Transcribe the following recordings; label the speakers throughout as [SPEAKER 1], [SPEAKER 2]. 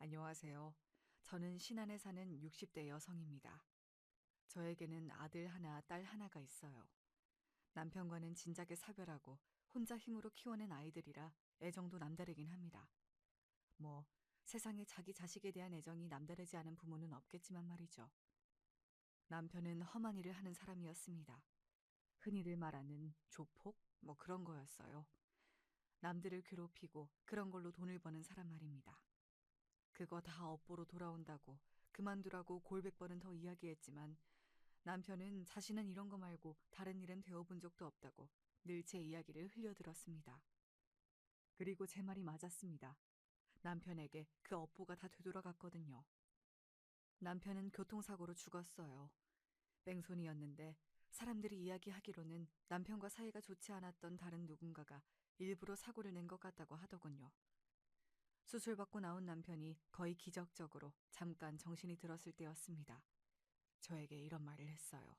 [SPEAKER 1] 안녕하세요. 저는 신안에 사는 60대 여성입니다. 저에게는 아들 하나, 딸 하나가 있어요. 남편과는 진작에 사별하고 혼자 힘으로 키워낸 아이들이라 애정도 남다르긴 합니다. 뭐, 세상에 자기 자식에 대한 애정이 남다르지 않은 부모는 없겠지만 말이죠. 남편은 험한 일을 하는 사람이었습니다. 흔히들 말하는 조폭? 뭐 그런 거였어요. 남들을 괴롭히고 그런 걸로 돈을 버는 사람 말입니다. 그거 다 업보로 돌아온다고 그만두라고 골백 번은 더 이야기했지만 남편은 자신은 이런 거 말고 다른 일은 되어본 적도 없다고 늘 제 이야기를 흘려들었습니다. 그리고 제 말이 맞았습니다. 남편에게 그 업보가 다 되돌아갔거든요. 남편은 교통사고로 죽었어요. 뺑소니였는데 사람들이 이야기하기로는 남편과 사이가 좋지 않았던 다른 누군가가 일부러 사고를 낸 것 같다고 하더군요. 수술받고 나온 남편이 거의 기적적으로 잠깐 정신이 들었을 때였습니다. 저에게 이런 말을 했어요.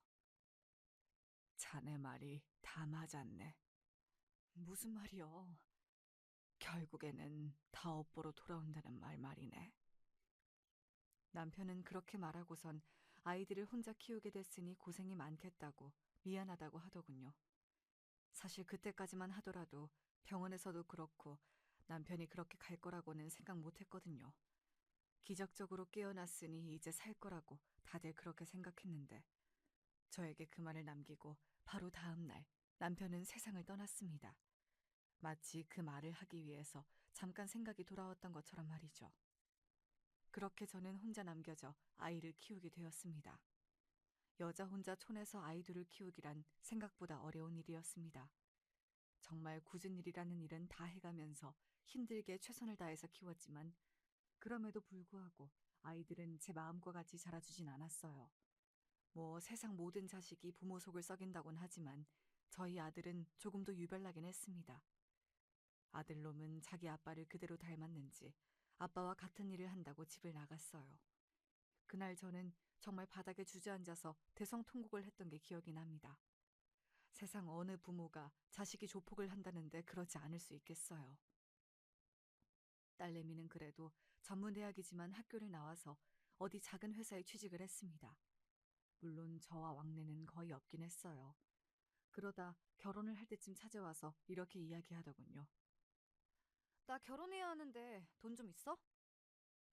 [SPEAKER 1] 자네 말이 다 맞았네. 무슨 말이요? 결국에는 다 업보로 돌아온다는 말이네. 남편은 그렇게 말하고선 아이들을 혼자 키우게 됐으니 고생이 많겠다고 미안하다고 하더군요. 사실 그때까지만 하더라도 병원에서도 그렇고 남편이 그렇게 갈 거라고는 생각 못 했거든요. 기적적으로 깨어났으니 이제 살 거라고 다들 그렇게 생각했는데 저에게 그 말을 남기고 바로 다음 날 남편은 세상을 떠났습니다. 마치 그 말을 하기 위해서 잠깐 생각이 돌아왔던 것처럼 말이죠. 그렇게 저는 혼자 남겨져 아이를 키우게 되었습니다. 여자 혼자 촌에서 아이들을 키우기란 생각보다 어려운 일이었습니다. 정말 굳은 일이라는 일은 다 해가면서 힘들게 최선을 다해서 키웠지만 그럼에도 불구하고 아이들은 제 마음과 같이 자라주진 않았어요. 뭐 세상 모든 자식이 부모 속을 썩인다곤 하지만 저희 아들은 조금 더 유별나긴 했습니다. 아들놈은 자기 아빠를 그대로 닮았는지 아빠와 같은 일을 한다고 집을 나갔어요. 그날 저는 정말 바닥에 주저앉아서 대성통곡을 했던 게 기억이 납니다. 세상 어느 부모가 자식이 조폭을 한다는데 그러지 않을 수 있겠어요. 딸내미는 그래도 전문대학이지만 학교를 나와서 어디 작은 회사에 취직을 했습니다. 물론 저와 왕래는 거의 없긴 했어요. 그러다 결혼을 할 때쯤 찾아와서 이렇게 이야기하더군요. 나 결혼해야 하는데 돈 좀 있어?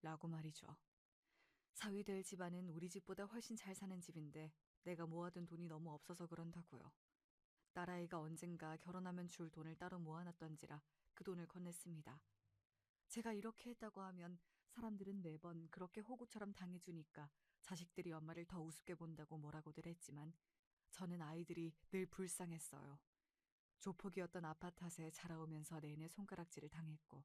[SPEAKER 1] 라고 말이죠. 사위될 집안은 우리 집보다 훨씬 잘 사는 집인데 내가 모아둔 돈이 너무 없어서 그런다고요. 딸아이가 언젠가 결혼하면 줄 돈을 따로 모아놨던지라 그 돈을 건넸습니다. 제가 이렇게 했다고 하면 사람들은 매번 그렇게 호구처럼 당해주니까 자식들이 엄마를 더 우습게 본다고 뭐라고들 했지만 저는 아이들이 늘 불쌍했어요. 조폭이었던 아파 탓에 자라오면서 내내 손가락질을 당했고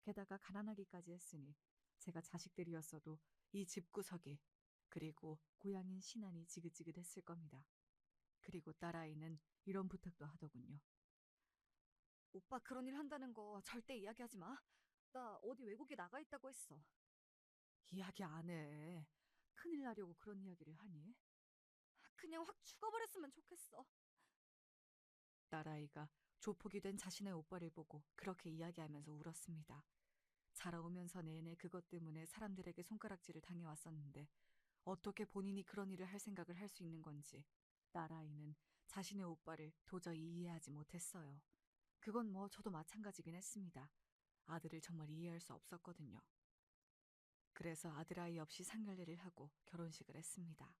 [SPEAKER 1] 게다가 가난하기까지 했으니 제가 자식들이었어도 이 집구석이 그리고 고향인 신안이 지긋지긋했을 겁니다. 그리고 딸아이는 이런 부탁도 하더군요. 오빠 그런 일 한다는 거 절대 이야기하지 마. 나 어디 외국에 나가 있다고 했어. 이야기 안 해. 큰일 나려고 그런 이야기를 하니? 그냥 확 죽어버렸으면 좋겠어. 딸아이가 조폭이 된 자신의 오빠를 보고 그렇게 이야기하면서 울었습니다. 자라오면서 내내 그것 때문에 사람들에게 손가락질을 당해왔었는데 어떻게 본인이 그런 일을 할 생각을 할 수 있는 건지 딸아이는 자신의 오빠를 도저히 이해하지 못했어요. 그건 뭐 저도 마찬가지긴 했습니다. 아들을 정말 이해할 수 없었거든요. 그래서 아들아이 없이 상견례를 하고 결혼식을 했습니다.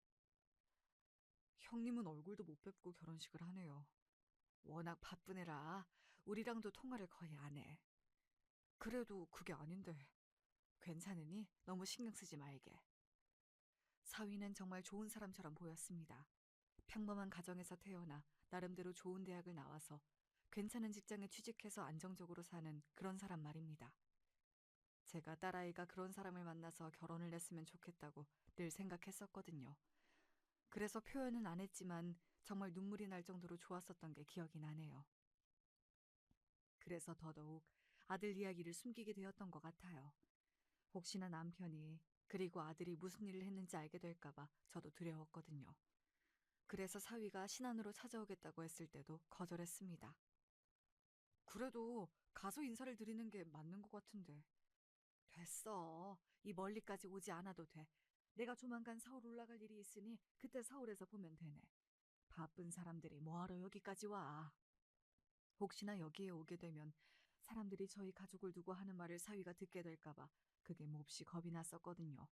[SPEAKER 1] 형님은 얼굴도 못 뵙고 결혼식을 하네요. 워낙 바쁜 애라 우리랑도 통화를 거의 안 해. 그래도 그게 아닌데 괜찮으니 너무 신경 쓰지 말게. 사위는 정말 좋은 사람처럼 보였습니다. 평범한 가정에서 태어나 나름대로 좋은 대학을 나와서 괜찮은 직장에 취직해서 안정적으로 사는 그런 사람 말입니다. 제가 딸아이가 그런 사람을 만나서 결혼을 했으면 좋겠다고 늘 생각했었거든요. 그래서 표현은 안 했지만 정말 눈물이 날 정도로 좋았었던 게 기억이 나네요. 그래서 더더욱 아들 이야기를 숨기게 되었던 것 같아요. 혹시나 남편이 그리고 아들이 무슨 일을 했는지 알게 될까봐 저도 두려웠거든요. 그래서 사위가 신안으로 찾아오겠다고 했을 때도 거절했습니다. 그래도 가서 인사를 드리는 게 맞는 것 같은데. 됐어. 이 멀리까지 오지 않아도 돼. 내가 조만간 서울 올라갈 일이 있으니 그때 서울에서 보면 되네. 바쁜 사람들이 뭐하러 여기까지 와. 혹시나 여기에 오게 되면 사람들이 저희 가족을 두고 하는 말을 사위가 듣게 될까봐 그게 몹시 겁이 났었거든요.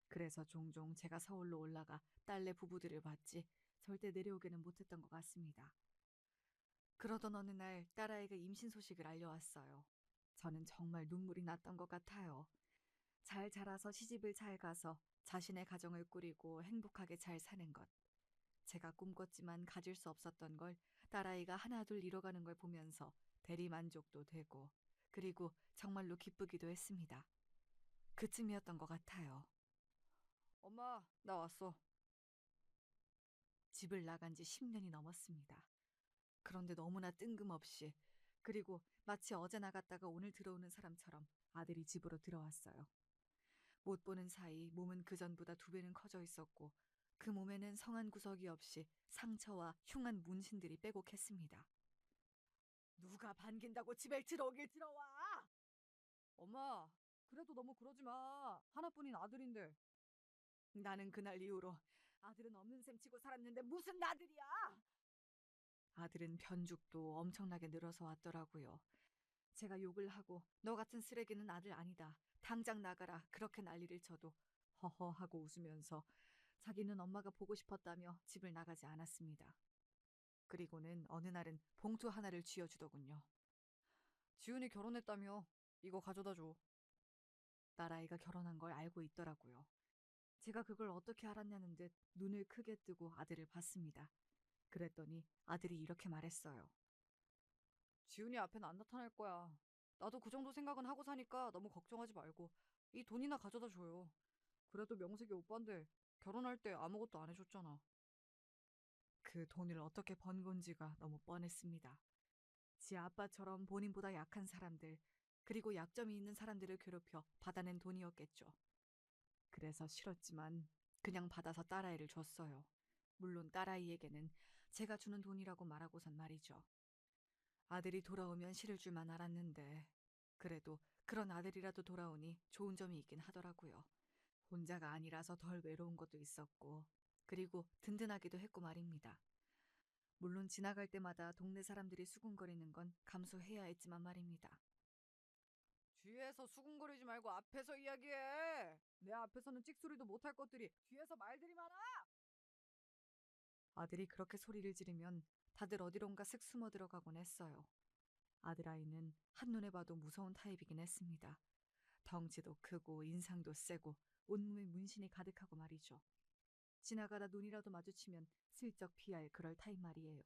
[SPEAKER 1] 그래서 종종 제가 서울로 올라가 딸네 부부들을 봤지 절대 내려오게는 못했던 것 같습니다. 그러던 어느 날 딸아이가 임신 소식을 알려왔어요. 저는 정말 눈물이 났던 것 같아요. 잘 자라서 시집을 잘 가서 자신의 가정을 꾸리고 행복하게 잘 사는 것. 제가 꿈꿨지만 가질 수 없었던 걸 딸아이가 하나둘 이뤄가는 걸 보면서 대리만족도 되고 그리고 정말로 기쁘기도 했습니다. 그쯤이었던 것 같아요. 엄마, 나 왔어. 집을 나간 지 10년이 넘었습니다. 그런데 너무나 뜬금없이 그리고 마치 어제 나갔다가 오늘 들어오는 사람처럼 아들이 집으로 들어왔어요. 못 보는 사이 몸은 그전보다 2배는 커져 있었고 그 몸에는 성한 구석이 없이 상처와 흉한 문신들이 빼곡했습니다. 누가 반긴다고 집에 들어오길 들어와! 엄마, 그래도 너무 그러지 마. 하나뿐인 아들인데. 나는 그날 이후로 아들은 없는 셈 치고 살았는데 무슨 아들이야! 아들은 변죽도 엄청나게 늘어서 왔더라고요. 제가 욕을 하고 너 같은 쓰레기는 아들 아니다. 당장 나가라. 그렇게 난리를 쳐도 허허 하고 웃으면서 자기는 엄마가 보고 싶었다며 집을 나가지 않았습니다. 그리고는 어느 날은 봉투 하나를 쥐어주더군요. 지훈이 결혼했다며. 이거 가져다 줘. 딸아이가 결혼한 걸 알고 있더라고요. 제가 그걸 어떻게 알았냐는 듯 눈을 크게 뜨고 아들을 봤습니다. 그랬더니 아들이 이렇게 말했어요. 지훈이 앞엔 안 나타날 거야. 나도 그 정도 생각은 하고 사니까 너무 걱정하지 말고 이 돈이나 가져다 줘요. 그래도 명색이 오빠인데 결혼할 때 아무것도 안 해줬잖아. 그 돈을 어떻게 번 건지가 너무 뻔했습니다. 지 아빠처럼 본인보다 약한 사람들, 그리고 약점이 있는 사람들을 괴롭혀 받아낸 돈이었겠죠. 그래서 싫었지만 그냥 받아서 딸아이를 줬어요. 물론 딸아이에게는 제가 주는 돈이라고 말하고선 말이죠. 아들이 돌아오면 실을 줄만 알았는데 그래도 그런 아들이라도 돌아오니 좋은 점이 있긴 하더라고요. 혼자가 아니라서 덜 외로운 것도 있었고 그리고 든든하기도 했고 말입니다. 물론 지나갈 때마다 동네 사람들이 수군거리는 건 감수해야 했지만 말입니다. 뒤에서 수군거리지 말고 앞에서 이야기해. 내 앞에서는 찍소리도 못할 것들이 뒤에서 말들이 많아. 아들이 그렇게 소리를 지르면 다들 어디론가 슥 숨어 들어가곤 했어요. 아들아이는 한눈에 봐도 무서운 타입이긴 했습니다. 덩치도 크고 인상도 세고 온몸에 문신이 가득하고 말이죠. 지나가다 눈이라도 마주치면 슬쩍 피할 그럴 타입 말이에요.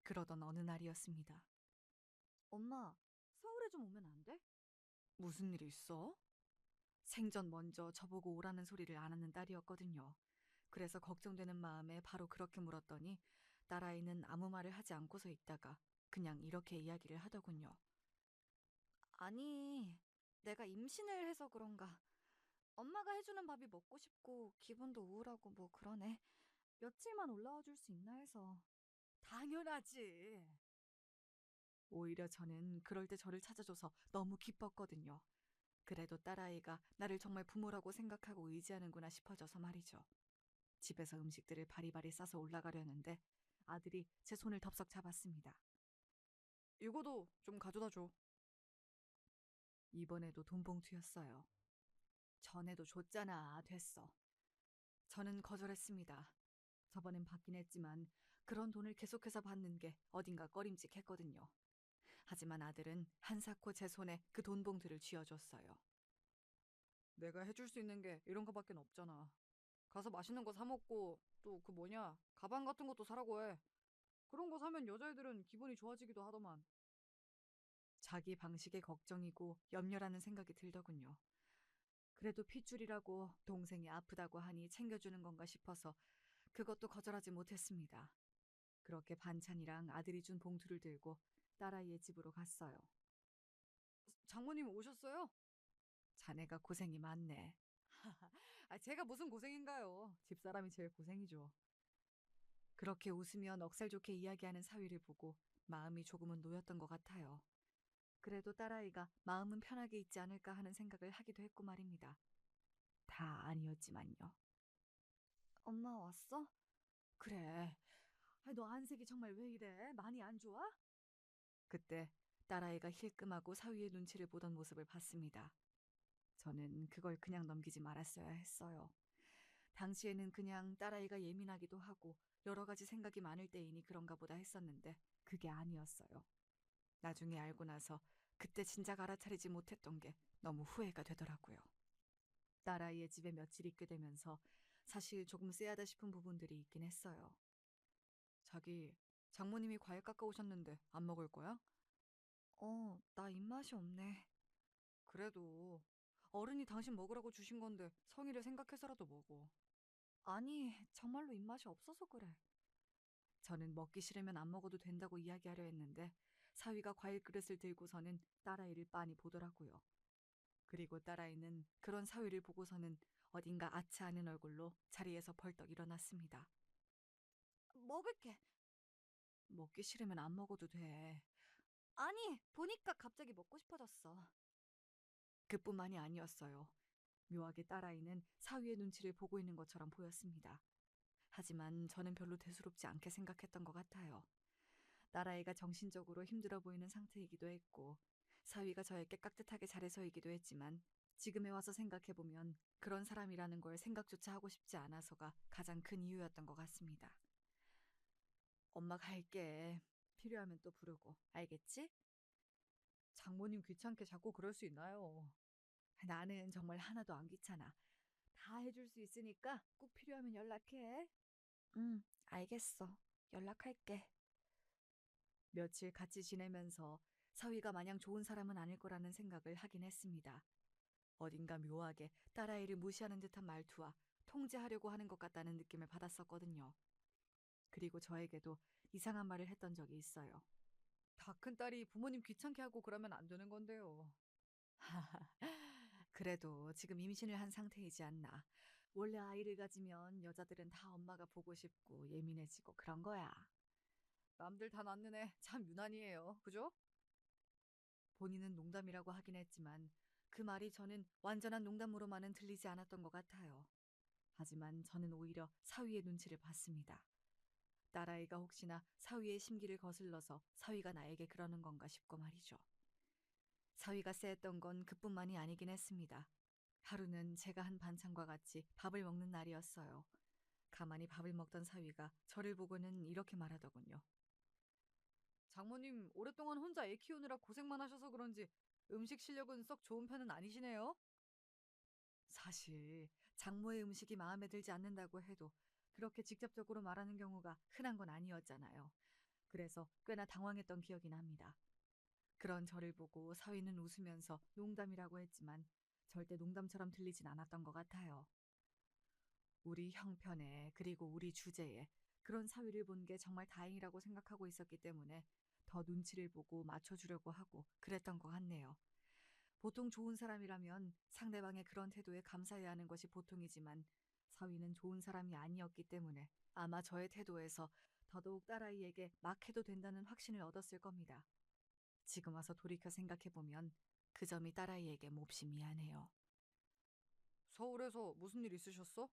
[SPEAKER 1] 그러던 어느 날이었습니다. 엄마, 서울에 좀 오면 안 돼? 무슨 일 있어? 생전 먼저 저보고 오라는 소리를 안 하는 딸이었거든요. 그래서 걱정되는 마음에 바로 그렇게 물었더니 딸아이는 아무 말을 하지 않고서 있다가 그냥 이렇게 이야기를 하더군요. 아니, 내가 임신을 해서 그런가. 엄마가 해주는 밥이 먹고 싶고 기분도 우울하고 뭐 그러네. 며칠만 올라와 줄 수 있나 해서. 당연하지. 오히려 저는 그럴 때 저를 찾아줘서 너무 기뻤거든요. 그래도 딸아이가 나를 정말 부모라고 생각하고 의지하는구나 싶어져서 말이죠. 집에서 음식들을 바리바리 싸서 올라가려는데 아들이 제 손을 덥석 잡았습니다. 이거도 좀 가져다 줘. 이번에도 돈봉투였어요. 전에도 줬잖아. 됐어. 저는 거절했습니다. 저번엔 받긴 했지만 그런 돈을 계속해서 받는 게 어딘가 꺼림칙했거든요. 하지만 아들은 한사코 제 손에 그 돈봉투를 쥐어줬어요. 내가 해줄 수 있는 게 이런 거밖에 없잖아. 가서 맛있는 거 사 먹고 또 그 뭐냐 가방 같은 것도 사라고 해. 그런 거 사면 여자애들은 기분이 좋아지기도 하더만. 자기 방식의 걱정이고 염려라는 생각이 들더군요. 그래도 핏줄이라고 동생이 아프다고 하니 챙겨주는 건가 싶어서 그것도 거절하지 못했습니다. 그렇게 반찬이랑 아들이 준 봉투를 들고 딸아이의 집으로 갔어요. 장모님 오셨어요? 자네가 고생이 많네. 제가 무슨 고생인가요? 집사람이 제일 고생이죠. 그렇게 웃으며 넉살 좋게 이야기하는 사위를 보고 마음이 조금은 놓였던 것 같아요. 그래도 딸아이가 마음은 편하게 있지 않을까 하는 생각을 하기도 했고 말입니다. 다 아니었지만요. 엄마 왔어? 그래. 너 안색이 정말 왜 이래? 많이 안 좋아? 그때 딸아이가 힐끔하고 사위의 눈치를 보던 모습을 봤습니다. 저는 그걸 그냥 넘기지 말았어야 했어요. 당시에는 그냥 딸아이가 예민하기도 하고 여러 가지 생각이 많을 때이니 그런가 보다 했었는데 그게 아니었어요. 나중에 알고 나서 그때 진작 알아차리지 못했던 게 너무 후회가 되더라고요. 딸아이의 집에 며칠 있게 되면서 사실 조금 쎄하다 싶은 부분들이 있긴 했어요. 자기, 장모님이 과일 깎아오셨는데 안 먹을 거야? 나 입맛이 없네. 그래도 어른이 당신 먹으라고 주신 건데 성의를 생각해서라도 먹어. 아니, 정말로 입맛이 없어서 그래. 저는 먹기 싫으면 안 먹어도 된다고 이야기하려 했는데 사위가 과일 그릇을 들고서는 딸아이를 빤히 보더라고요. 그리고 딸아이는 그런 사위를 보고서는 어딘가 아차하는 얼굴로 자리에서 벌떡 일어났습니다. 먹을게. 먹기 싫으면 안 먹어도 돼. 아니, 보니까 갑자기 먹고 싶어졌어. 그뿐만이 아니었어요. 묘하게 딸아이는 사위의 눈치를 보고 있는 것처럼 보였습니다. 하지만 저는 별로 대수롭지 않게 생각했던 것 같아요. 딸아이가 정신적으로 힘들어 보이는 상태이기도 했고, 사위가 저에게 깍듯하게 잘해서이기도 했지만, 지금에 와서 생각해보면 그런 사람이라는 걸 생각조차 하고 싶지 않아서가 가장 큰 이유였던 것 같습니다. 엄마 갈게. 필요하면 또 부르고, 알겠지? 장모님 귀찮게 자꾸 그럴 수 있나요? 나는 정말 하나도 안 귀찮아. 다 해줄 수 있으니까 꼭 필요하면 연락해. 응, 알겠어. 연락할게. 며칠 같이 지내면서 사위가 마냥 좋은 사람은 아닐 거라는 생각을 하긴 했습니다. 어딘가 묘하게 딸아이를 무시하는 듯한 말투와 통제하려고 하는 것 같다는 느낌을 받았었거든요. 그리고 저에게도 이상한 말을 했던 적이 있어요. 다 큰 딸이 부모님 귀찮게 하고 그러면 안 되는 건데요. 그래도 지금 임신을 한 상태이지 않나. 원래 아이를 가지면 여자들은 다 엄마가 보고 싶고 예민해지고 그런 거야. 남들 다 낳는 애 참 유난이에요. 그죠? 본인은 농담이라고 하긴 했지만 그 말이 저는 완전한 농담으로만은 들리지 않았던 것 같아요. 하지만 저는 오히려 사위의 눈치를 봤습니다. 딸아이가 혹시나 사위의 심기를 거슬러서 사위가 나에게 그러는 건가 싶고 말이죠. 사위가 쎄했던 건 그뿐만이 아니긴 했습니다. 하루는 제가 한 반찬과 같이 밥을 먹는 날이었어요. 가만히 밥을 먹던 사위가 저를 보고는 이렇게 말하더군요. 장모님 오랫동안 혼자 애 키우느라 고생만 하셔서 그런지 음식 실력은 썩 좋은 편은 아니시네요. 사실 장모의 음식이 마음에 들지 않는다고 해도 그렇게 직접적으로 말하는 경우가 흔한 건 아니었잖아요. 그래서 꽤나 당황했던 기억이 납니다. 그런 저를 보고 사위는 웃으면서 농담이라고 했지만 절대 농담처럼 들리진 않았던 것 같아요. 우리 형편에 그리고 우리 주제에 그런 사위를 본 게 정말 다행이라고 생각하고 있었기 때문에 더 눈치를 보고 맞춰주려고 하고 그랬던 것 같네요. 보통 좋은 사람이라면 상대방의 그런 태도에 감사해야 하는 것이 보통이지만 사위는 좋은 사람이 아니었기 때문에 아마 저의 태도에서 더더욱 딸아이에게 막 해도 된다는 확신을 얻었을 겁니다. 지금 와서 돌이켜 생각해보면 그 점이 딸아이에게 몹시 미안해요. 서울에서 무슨 일 있으셨어?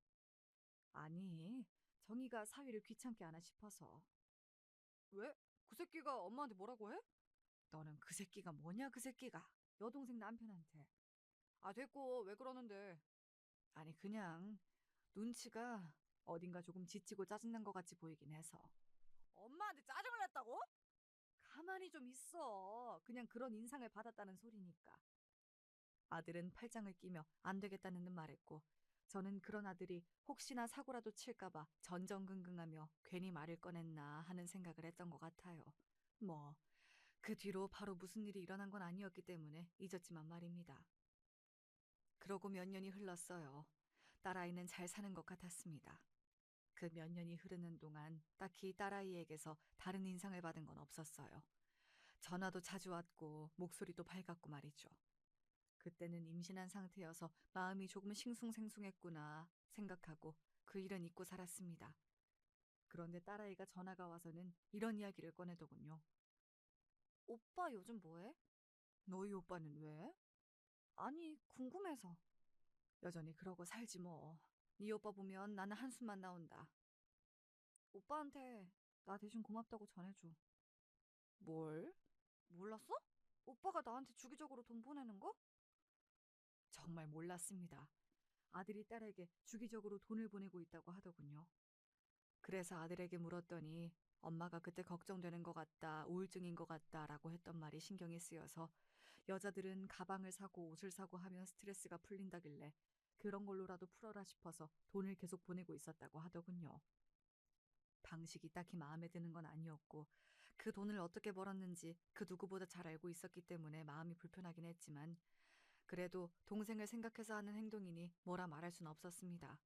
[SPEAKER 1] 아니, 정희가 사위를 귀찮게 하나 싶어서. 왜? 그 새끼가 엄마한테 뭐라고 해? 너는 그 새끼가 뭐냐, 그 새끼가. 여동생 남편한테. 아, 됐고, 왜 그러는데? 아니, 그냥 눈치가 어딘가 조금 지치고 짜증난 것 같이 보이긴 해서. 엄마한테 짜증을 냈다고? 가만히 좀 있어. 그냥 그런 인상을 받았다는 소리니까. 아들은 팔짱을 끼며 안 되겠다는 듯 말했고 저는 그런 아들이 혹시나 사고라도 칠까봐 전전긍긍하며 괜히 말을 꺼냈나 하는 생각을 했던 것 같아요. 뭐, 그 뒤로 바로 무슨 일이 일어난 건 아니었기 때문에 잊었지만 말입니다. 그러고 몇 년이 흘렀어요. 딸아이는 잘 사는 것 같았습니다. 그 몇 년이 흐르는 동안 딱히 딸아이에게서 다른 인상을 받은 건 없었어요. 전화도 자주 왔고 목소리도 밝았고 말이죠. 그때는 임신한 상태여서 마음이 조금 싱숭생숭했구나 생각하고 그 일은 잊고 살았습니다. 그런데 딸아이가 전화가 와서는 이런 이야기를 꺼내더군요. 오빠 요즘 뭐해? 너희 오빠는 왜? 아니, 궁금해서. 여전히 그러고 살지 뭐. 네 오빠 보면 나는 한숨만 나온다. 오빠한테 나 대신 고맙다고 전해줘. 뭘? 몰랐어? 오빠가 나한테 주기적으로 돈 보내는 거? 정말 몰랐습니다. 아들이 딸에게 주기적으로 돈을 보내고 있다고 하더군요. 그래서 아들에게 물었더니 엄마가 그때 걱정되는 것 같다, 우울증인 것 같다라고 했던 말이 신경이 쓰여서 여자들은 가방을 사고 옷을 사고 하면 스트레스가 풀린다길래 그런 걸로라도 풀어라 싶어서 돈을 계속 보내고 있었다고 하더군요. 방식이 딱히 마음에 드는 건 아니었고 그 돈을 어떻게 벌었는지 그 누구보다 잘 알고 있었기 때문에 마음이 불편하긴 했지만 그래도 동생을 생각해서 하는 행동이니 뭐라 말할 순 없었습니다.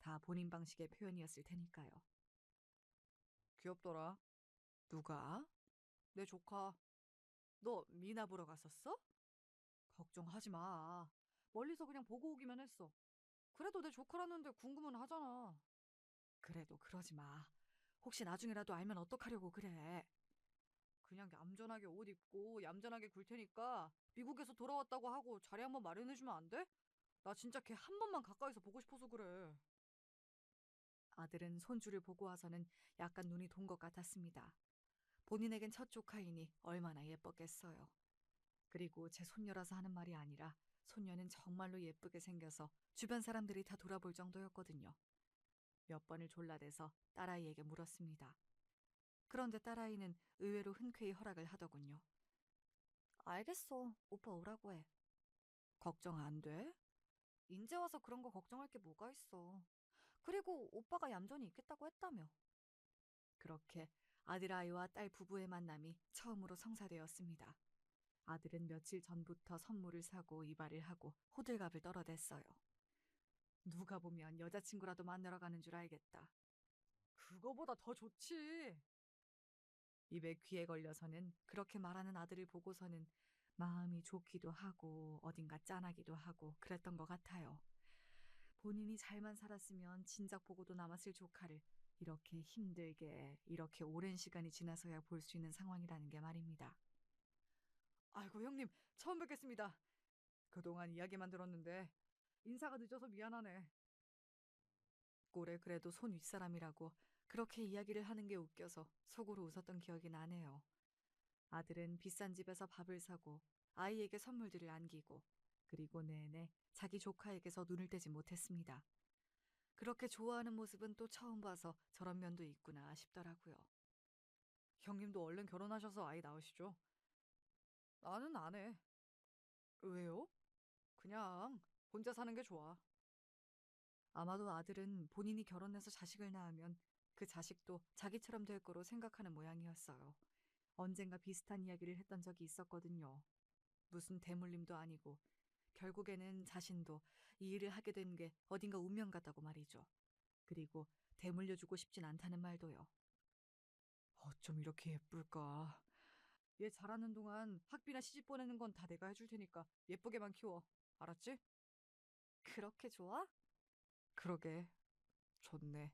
[SPEAKER 1] 다 본인 방식의 표현이었을 테니까요. 귀엽더라. 누가? 내 조카. 너 미나 보러 갔었어? 걱정하지 마. 멀리서 그냥 보고 오기만 했어. 그래도 내 조카라는데 궁금은 하잖아. 그래도 그러지 마. 혹시 나중에라도 알면 어떡하려고 그래. 그냥 얌전하게 옷 입고 얌전하게 굴 테니까 미국에서 돌아왔다고 하고 자리 한번 마련해주면 안 돼? 나 진짜 걔 한 번만 가까이서 보고 싶어서 그래. 아들은 손주를 보고 와서는 약간 눈이 돈 것 같았습니다. 본인에겐 첫 조카이니 얼마나 예뻤겠어요. 그리고 제 손녀라서 하는 말이 아니라 손녀는 정말로 예쁘게 생겨서 주변 사람들이 다 돌아볼 정도였거든요. 몇 번을 졸라대서 딸아이에게 물었습니다. 그런데 딸아이는 의외로 흔쾌히 허락을 하더군요. 알겠어. 오빠 오라고 해. 걱정 안 돼? 인제 와서 그런 거 걱정할 게 뭐가 있어. 그리고 오빠가 얌전히 있겠다고 했다며. 그렇게 아들아이와 딸 부부의 만남이 처음으로 성사되었습니다. 아들은 며칠 전부터 선물을 사고 이발을 하고 호들갑을 떨어댔어요. 누가 보면 여자친구라도 만나러 가는 줄 알겠다. 그거보다 더 좋지. 입에 귀에 걸려서는 그렇게 말하는 아들을 보고서는 마음이 좋기도 하고 어딘가 짠하기도 하고 그랬던 것 같아요. 본인이 잘만 살았으면 진작 보고도 남았을 조카를 이렇게 힘들게 이렇게 오랜 시간이 지나서야 볼 수 있는 상황이라는 게 말입니다. 아이고 형님 처음 뵙겠습니다. 그동안 이야기만 들었는데 인사가 늦어서 미안하네. 꼴에 그래도 손 윗사람이라고 그렇게 이야기를 하는 게 웃겨서 속으로 웃었던 기억이 나네요. 아들은 비싼 집에서 밥을 사고 아이에게 선물들을 안기고 그리고 내내 자기 조카에게서 눈을 떼지 못했습니다. 그렇게 좋아하는 모습은 또 처음 봐서 저런 면도 있구나 싶더라고요. 형님도 얼른 결혼하셔서 아이 낳으시죠? 나는 안 해. 왜요? 그냥 혼자 사는 게 좋아. 아마도 아들은 본인이 결혼해서 자식을 낳으면 그 자식도 자기처럼 될 거로 생각하는 모양이었어요. 언젠가 비슷한 이야기를 했던 적이 있었거든요. 무슨 대물림도 아니고 결국에는 자신도 이 일을 하게 된 게 어딘가 운명 같다고 말이죠. 그리고 대물려주고 싶진 않다는 말도요. 어쩜 이렇게 예쁠까. 얘 자라는 동안 학비나 시집 보내는 건 다 내가 해줄 테니까 예쁘게만 키워. 알았지? 그렇게 좋아? 그러게. 좋네.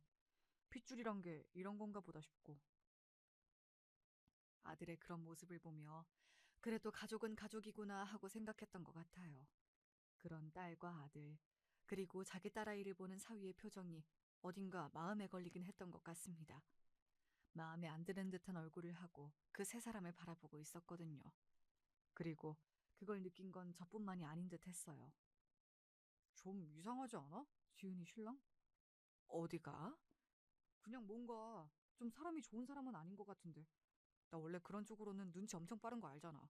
[SPEAKER 1] 핏줄이란 게 이런 건가 보다 싶고. 아들의 그런 모습을 보며 그래도 가족은 가족이구나 하고 생각했던 것 같아요. 그런 딸과 아들, 그리고 자기 딸아이를 보는 사위의 표정이 어딘가 마음에 걸리긴 했던 것 같습니다. 마음에 안 드는 듯한 얼굴을 하고 그 세 사람을 바라보고 있었거든요. 그리고 그걸 느낀 건 저뿐만이 아닌 듯 했어요. 좀 이상하지 않아? 지은이 신랑? 어디가? 그냥 뭔가 좀 사람이 좋은 사람은 아닌 것 같은데. 나 원래 그런 쪽으로는 눈치 엄청 빠른 거 알잖아.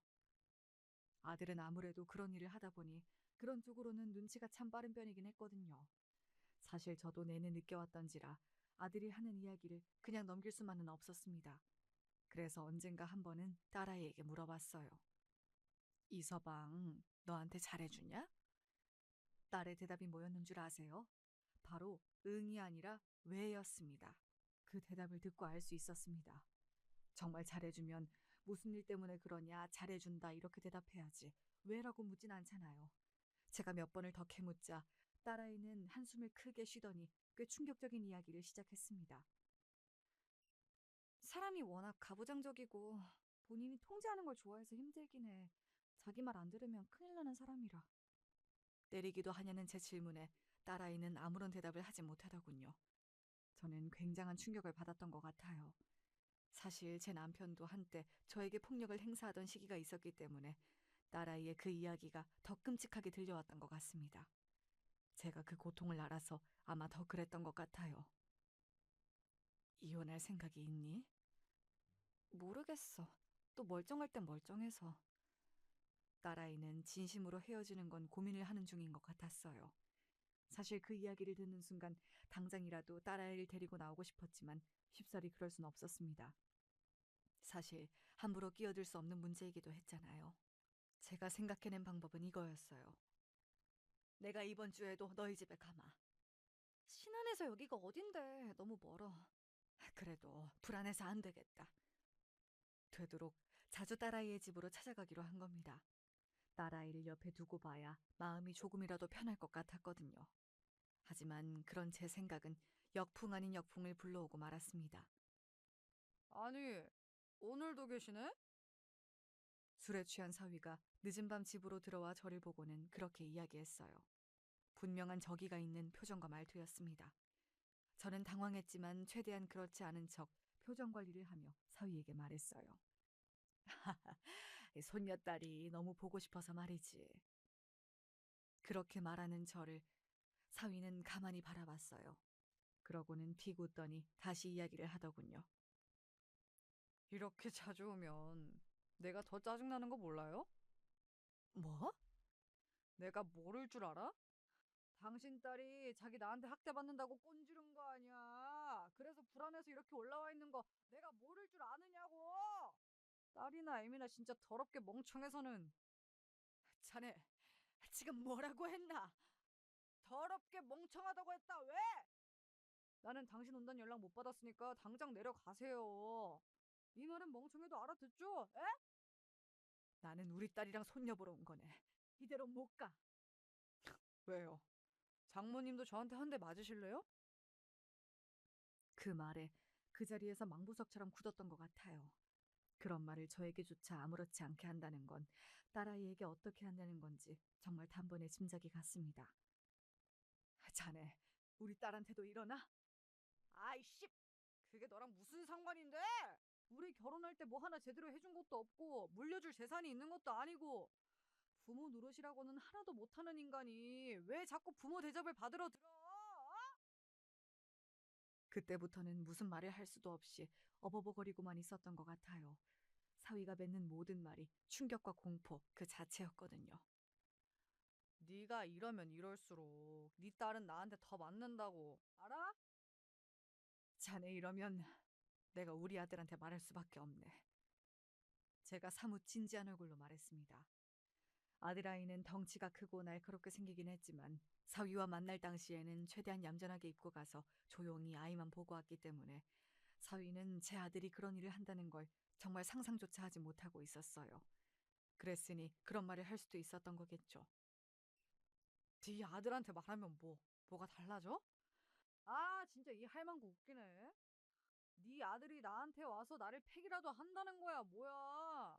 [SPEAKER 1] 아들은 아무래도 그런 일을 하다 보니 그런 쪽으로는 눈치가 참 빠른 편이긴 했거든요. 사실 저도 내내 느껴왔던지라 아들이 하는 이야기를 그냥 넘길 수만은 없었습니다. 그래서 언젠가 한 번은 딸아이에게 물어봤어요. 이서방, 너한테 잘해주냐? 딸의 대답이 뭐였는 줄 아세요? 바로 응이 아니라 왜였습니다. 그 대답을 듣고 알 수 있었습니다. 정말 잘해주면 무슨 일 때문에 그러냐, 잘해준다 이렇게 대답해야지. 왜라고 묻진 않잖아요. 제가 몇 번을 더 캐묻자 딸아이는 한숨을 크게 쉬더니 꽤 충격적인 이야기를 시작했습니다. 사람이 워낙 가부장적이고 본인이 통제하는 걸 좋아해서 힘들긴 해. 자기 말 안 들으면 큰일 나는 사람이라. 때리기도 하냐는 제 질문에 딸아이는 아무런 대답을 하지 못하더군요. 저는 굉장한 충격을 받았던 것 같아요. 사실 제 남편도 한때 저에게 폭력을 행사하던 시기가 있었기 때문에 딸아이의 그 이야기가 더 끔찍하게 들려왔던 것 같습니다. 제가 그 고통을 알아서 아마 더 그랬던 것 같아요. 이혼할 생각이 있니? 모르겠어. 또 멀쩡할 땐 멀쩡해서. 딸아이는 진심으로 헤어지는 건 고민을 하는 중인 것 같았어요. 사실 그 이야기를 듣는 순간 당장이라도 딸아이를 데리고 나오고 싶었지만 쉽사리 그럴 순 없었습니다. 사실 함부로 끼어들 수 없는 문제이기도 했잖아요. 제가 생각해낸 방법은 이거였어요. 내가 이번 주에도 너희 집에 가마. 신안에서 여기가 어딘데 너무 멀어. 그래도 불안해서 안 되겠다. 되도록 자주 딸아이의 집으로 찾아가기로 한 겁니다. 딸아이를 옆에 두고 봐야 마음이 조금이라도 편할 것 같았거든요. 하지만 그런 제 생각은 역풍 아닌 역풍을 불러오고 말았습니다. 아니, 오늘도 계시네? 술에 취한 사위가 늦은 밤 집으로 들어와 저를 보고는 그렇게 이야기했어요. 분명한 적의가 있는 표정과 말투였습니다. 저는 당황했지만 최대한 그렇지 않은 척 표정 관리를 하며 사위에게 말했어요. 손녀딸이 너무 보고 싶어서 말이지. 그렇게 말하는 저를 사위는 가만히 바라봤어요. 그러고는 픽 웃더니 다시 이야기를 하더군요. 이렇게 자주 오면 내가 더 짜증나는 거 몰라요? 뭐? 내가 모를 줄 알아? 당신 딸이 자기 나한테 학대받는다고 꼰지른 거 아니야. 그래서 불안해서 이렇게 올라와 있는 거 내가 모를 줄 아느냐고. 딸이나 애미나 진짜 더럽게 멍청해서는. 자네 지금 뭐라고 했나? 더럽게 멍청하다고 했다. 왜? 나는 당신 온다는 연락 못 받았으니까 당장 내려가세요. 이 말은 멍청해도 알아듣죠? 에? 나는 우리 딸이랑 손녀 보러 온 거네. 이대로 못 가. 왜요? 장모님도 저한테 한 대 맞으실래요? 그 말에 그 자리에서 망부석처럼 굳었던 것 같아요. 그런 말을 저에게조차 아무렇지 않게 한다는 건 딸아이에게 어떻게 한다는 건지 정말 단번에 짐작이 갔습니다. 자네, 우리 딸한테도 이러나? 아이씨, 그게 너랑 무슨 상관인데? 우리 결혼할 때 뭐 하나 제대로 해준 것도 없고 물려줄 재산이 있는 것도 아니고 부모 노릇이라고는 하나도 못하는 인간이 왜 자꾸 부모 대접을 받으러 들어? 어? 그때부터는 무슨 말을 할 수도 없이 어버버거리고만 있었던 것 같아요. 사위가 맺는 모든 말이 충격과 공포 그 자체였거든요. 네가 이러면 이럴수록 네 딸은 나한테 더 맞는다고 알아? 자네 이러면 내가 우리 아들한테 말할 수밖에 없네. 제가 사뭇 진지한 얼굴로 말했습니다. 아들아이는 덩치가 크고 날카롭게 생기긴 했지만 사위와 만날 당시에는 최대한 얌전하게 입고 가서 조용히 아이만 보고 왔기 때문에 사위는 제 아들이 그런 일을 한다는 걸 정말 상상조차 하지 못하고 있었어요. 그랬으니 그런 말을 할 수도 있었던 거겠죠. 네 아들한테 말하면 뭐가 달라져? 아, 진짜 이 할망구 웃기네. 네 아들이 나한테 와서 나를 패기라도 한다는 거야, 뭐야.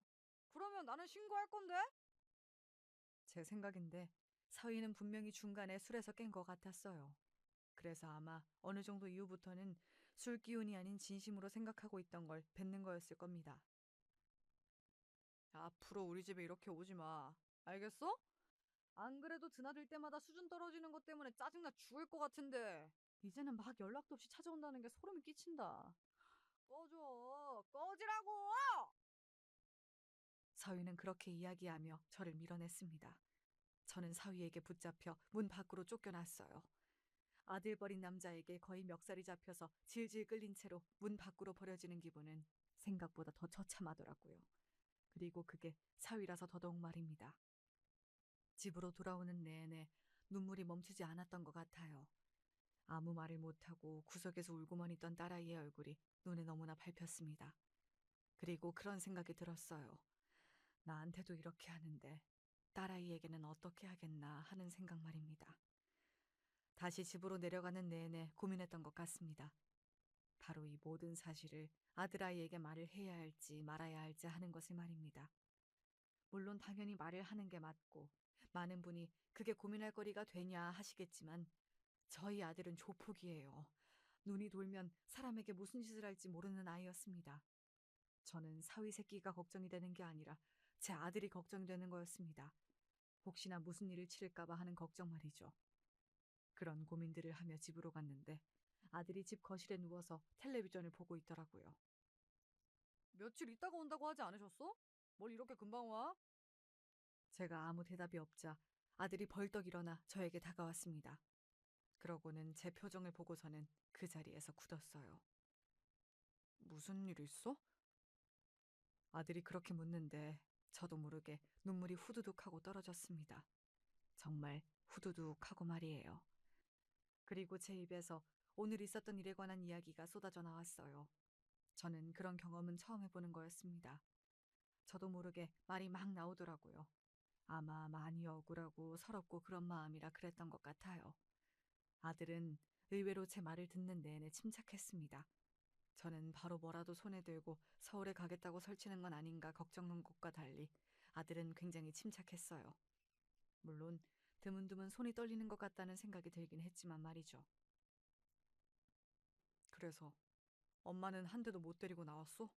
[SPEAKER 1] 그러면 나는 신고할 건데? 제 생각인데 사위는 분명히 중간에 술에서 깬 것 같았어요. 그래서 아마 어느 정도 이후부터는 술 기운이 아닌 진심으로 생각하고 있던 걸 뱉는 거였을 겁니다. 앞으로 우리 집에 이렇게 오지 마. 알겠어? 안 그래도 드나들 때마다 수준 떨어지는 것 때문에 짜증나 죽을 것 같은데 이제는 막 연락도 없이 찾아온다는 게 소름이 끼친다. 꺼져. 꺼지라고! 사위는 그렇게 이야기하며 저를 밀어냈습니다. 저는 사위에게 붙잡혀 문 밖으로 쫓겨났어요. 아들 버린 남자에게 거의 멱살이 잡혀서 질질 끌린 채로 문 밖으로 버려지는 기분은 생각보다 더 처참하더라고요. 그리고 그게 사위라서 더더욱 말입니다. 집으로 돌아오는 내내 눈물이 멈추지 않았던 것 같아요. 아무 말을 못하고 구석에서 울고만 있던 딸아이의 얼굴이 눈에 너무나 밟혔습니다. 그리고 그런 생각이 들었어요. 나한테도 이렇게 하는데 딸아이에게는 어떻게 하겠나 하는 생각 말입니다. 다시 집으로 내려가는 내내 고민했던 것 같습니다. 바로 이 모든 사실을 아들아이에게 말을 해야 할지 말아야 할지 하는 것을 말입니다. 물론 당연히 말을 하는 게 맞고, 많은 분이 그게 고민할 거리가 되냐 하시겠지만, 저희 아들은 조폭이에요. 눈이 돌면 사람에게 무슨 짓을 할지 모르는 아이였습니다. 저는 사위 새끼가 걱정이 되는 게 아니라 제 아들이 걱정이 되는 거였습니다. 혹시나 무슨 일을 치를까봐 하는 걱정 말이죠. 그런 고민들을 하며 집으로 갔는데 아들이 집 거실에 누워서 텔레비전을 보고 있더라고요. 며칠 있다가 온다고 하지 않으셨어? 뭘 이렇게 금방 와? 제가 아무 대답이 없자 아들이 벌떡 일어나 저에게 다가왔습니다. 그러고는 제 표정을 보고서는 그 자리에서 굳었어요. 무슨 일 있어? 아들이 그렇게 묻는데 저도 모르게 눈물이 후두둑 하고 떨어졌습니다. 정말 후두둑 하고 말이에요. 그리고 제 입에서 오늘 있었던 일에 관한 이야기가 쏟아져 나왔어요. 저는 그런 경험은 처음 해보는 거였습니다. 저도 모르게 말이 막 나오더라고요. 아마 많이 억울하고 서럽고 그런 마음이라 그랬던 것 같아요. 아들은 의외로 제 말을 듣는 내내 침착했습니다. 저는 바로 뭐라도 손에 들고 서울에 가겠다고 설치는 건 아닌가 걱정한 것과 달리 아들은 굉장히 침착했어요. 물론 드문드문 손이 떨리는 것 같다는 생각이 들긴 했지만 말이죠. 그래서 엄마는 한 대도 못 때리고 나왔어?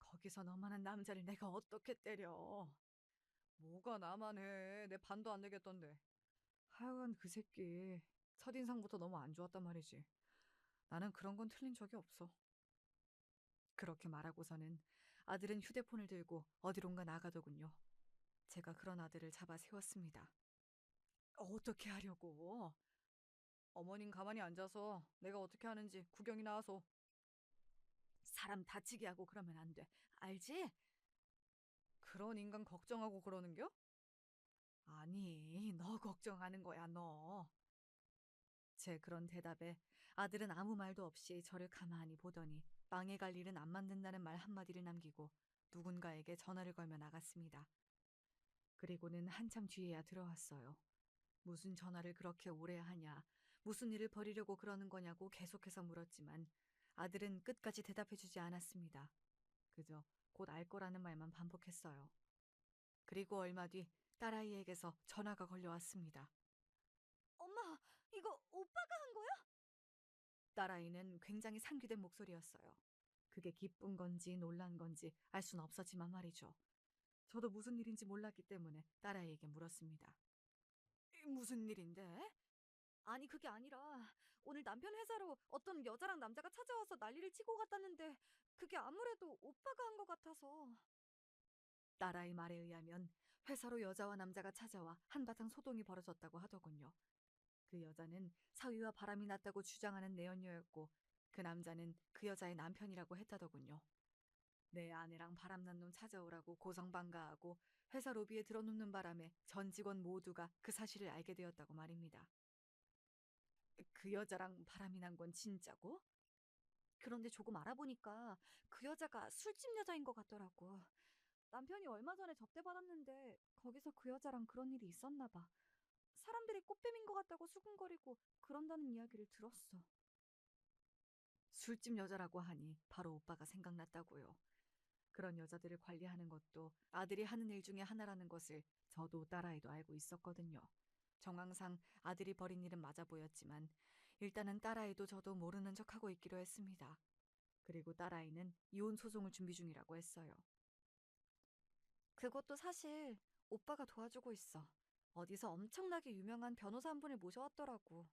[SPEAKER 1] 거기서 너만한 남자를 내가 어떻게 때려? 뭐가 나만 해. 내 반도 안 되겠던데. 하여간 그 새끼 첫인상부터 너무 안 좋았단 말이지. 나는 그런 건 틀린 적이 없어. 그렇게 말하고서는 아들은 휴대폰을 들고 어디론가 나가더군요. 제가 그런 아들을 잡아 세웠습니다. 어떻게 하려고? 어머님 가만히 앉아서 내가 어떻게 하는지 구경이 나와서. 사람 다치게 하고 그러면 안 돼. 알지? 그런 인간 걱정하고 그러는겨? 아니, 너 걱정하는 거야, 너. 제 그런 대답에 아들은 아무 말도 없이 저를 가만히 보더니 망해 갈 일은 안 만든다는 말 한마디를 남기고 누군가에게 전화를 걸며 나갔습니다. 그리고는 한참 뒤에야 들어왔어요. 무슨 전화를 그렇게 오래 하냐, 무슨 일을 벌이려고 그러는 거냐고 계속해서 물었지만 아들은 끝까지 대답해주지 않았습니다. 그저 곧 알 거라는 말만 반복했어요. 그리고 얼마 뒤 딸아이에게서 전화가 걸려왔습니다. 엄마, 이거 오빠가 한 거야? 딸아이는 굉장히 상기된 목소리였어요. 그게 기쁜 건지 놀란 건지 알 순 없었지만 말이죠. 저도 무슨 일인지 몰랐기 때문에 딸아이에게 물었습니다. 무슨 일인데? 아니 그게 아니라 오늘 남편 회사로 어떤 여자랑 남자가 찾아와서 난리를 치고 갔다는데 그게 아무래도 오빠가 한 것 같아서. 딸아이 말에 의하면 회사로 여자와 남자가 찾아와 한바탕 소동이 벌어졌다고 하더군요. 그 여자는 사위와 바람이 났다고 주장하는 내연녀였고 그 남자는 그 여자의 남편이라고 했다더군요. 내 아내랑 바람난 놈 찾아오라고 고성방가하고 회사 로비에 들어눕는 바람에 전 직원 모두가 그 사실을 알게 되었다고 말입니다. 그 여자랑 바람이 난 건 진짜고? 그런데 조금 알아보니까 그 여자가 술집 여자인 것 같더라고. 남편이 얼마 전에 접대받았는데 거기서 그 여자랑 그런 일이 있었나 봐. 사람들이 꽃뱀인 것 같다고 수군거리고 그런다는 이야기를 들었어. 술집 여자라고 하니 바로 오빠가 생각났다고요. 그런 여자들을 관리하는 것도 아들이 하는 일 중에 하나라는 것을 저도 딸아이도 알고 있었거든요. 정황상 아들이 벌인 일은 맞아 보였지만 일단은 딸아이도 저도 모르는 척하고 있기로 했습니다. 그리고 딸아이는 이혼 소송을 준비 중이라고 했어요. 그것도 사실 오빠가 도와주고 있어. 어디서 엄청나게 유명한 변호사 한 분을 모셔왔더라고.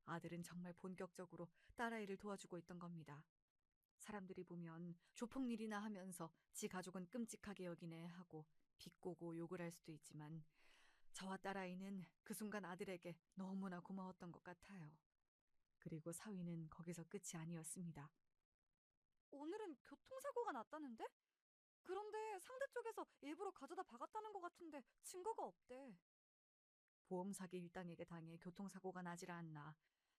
[SPEAKER 1] 아들은 정말 본격적으로 딸아이를 도와주고 있던 겁니다. 사람들이 보면 조폭일이나 하면서 지 가족은 끔찍하게 여기네 하고 비꼬고 욕을 할 수도 있지만 저와 딸아이는 그 순간 아들에게 너무나 고마웠던 것 같아요. 그리고 사위는 거기서 끝이 아니었습니다. 오늘은 교통사고가 났다는데? 그런데 상대 쪽에서 일부러 가져다 박았다는 것 같은데 증거가 없대. 보험 사기 일당에게 당해 교통사고가 나질 않나.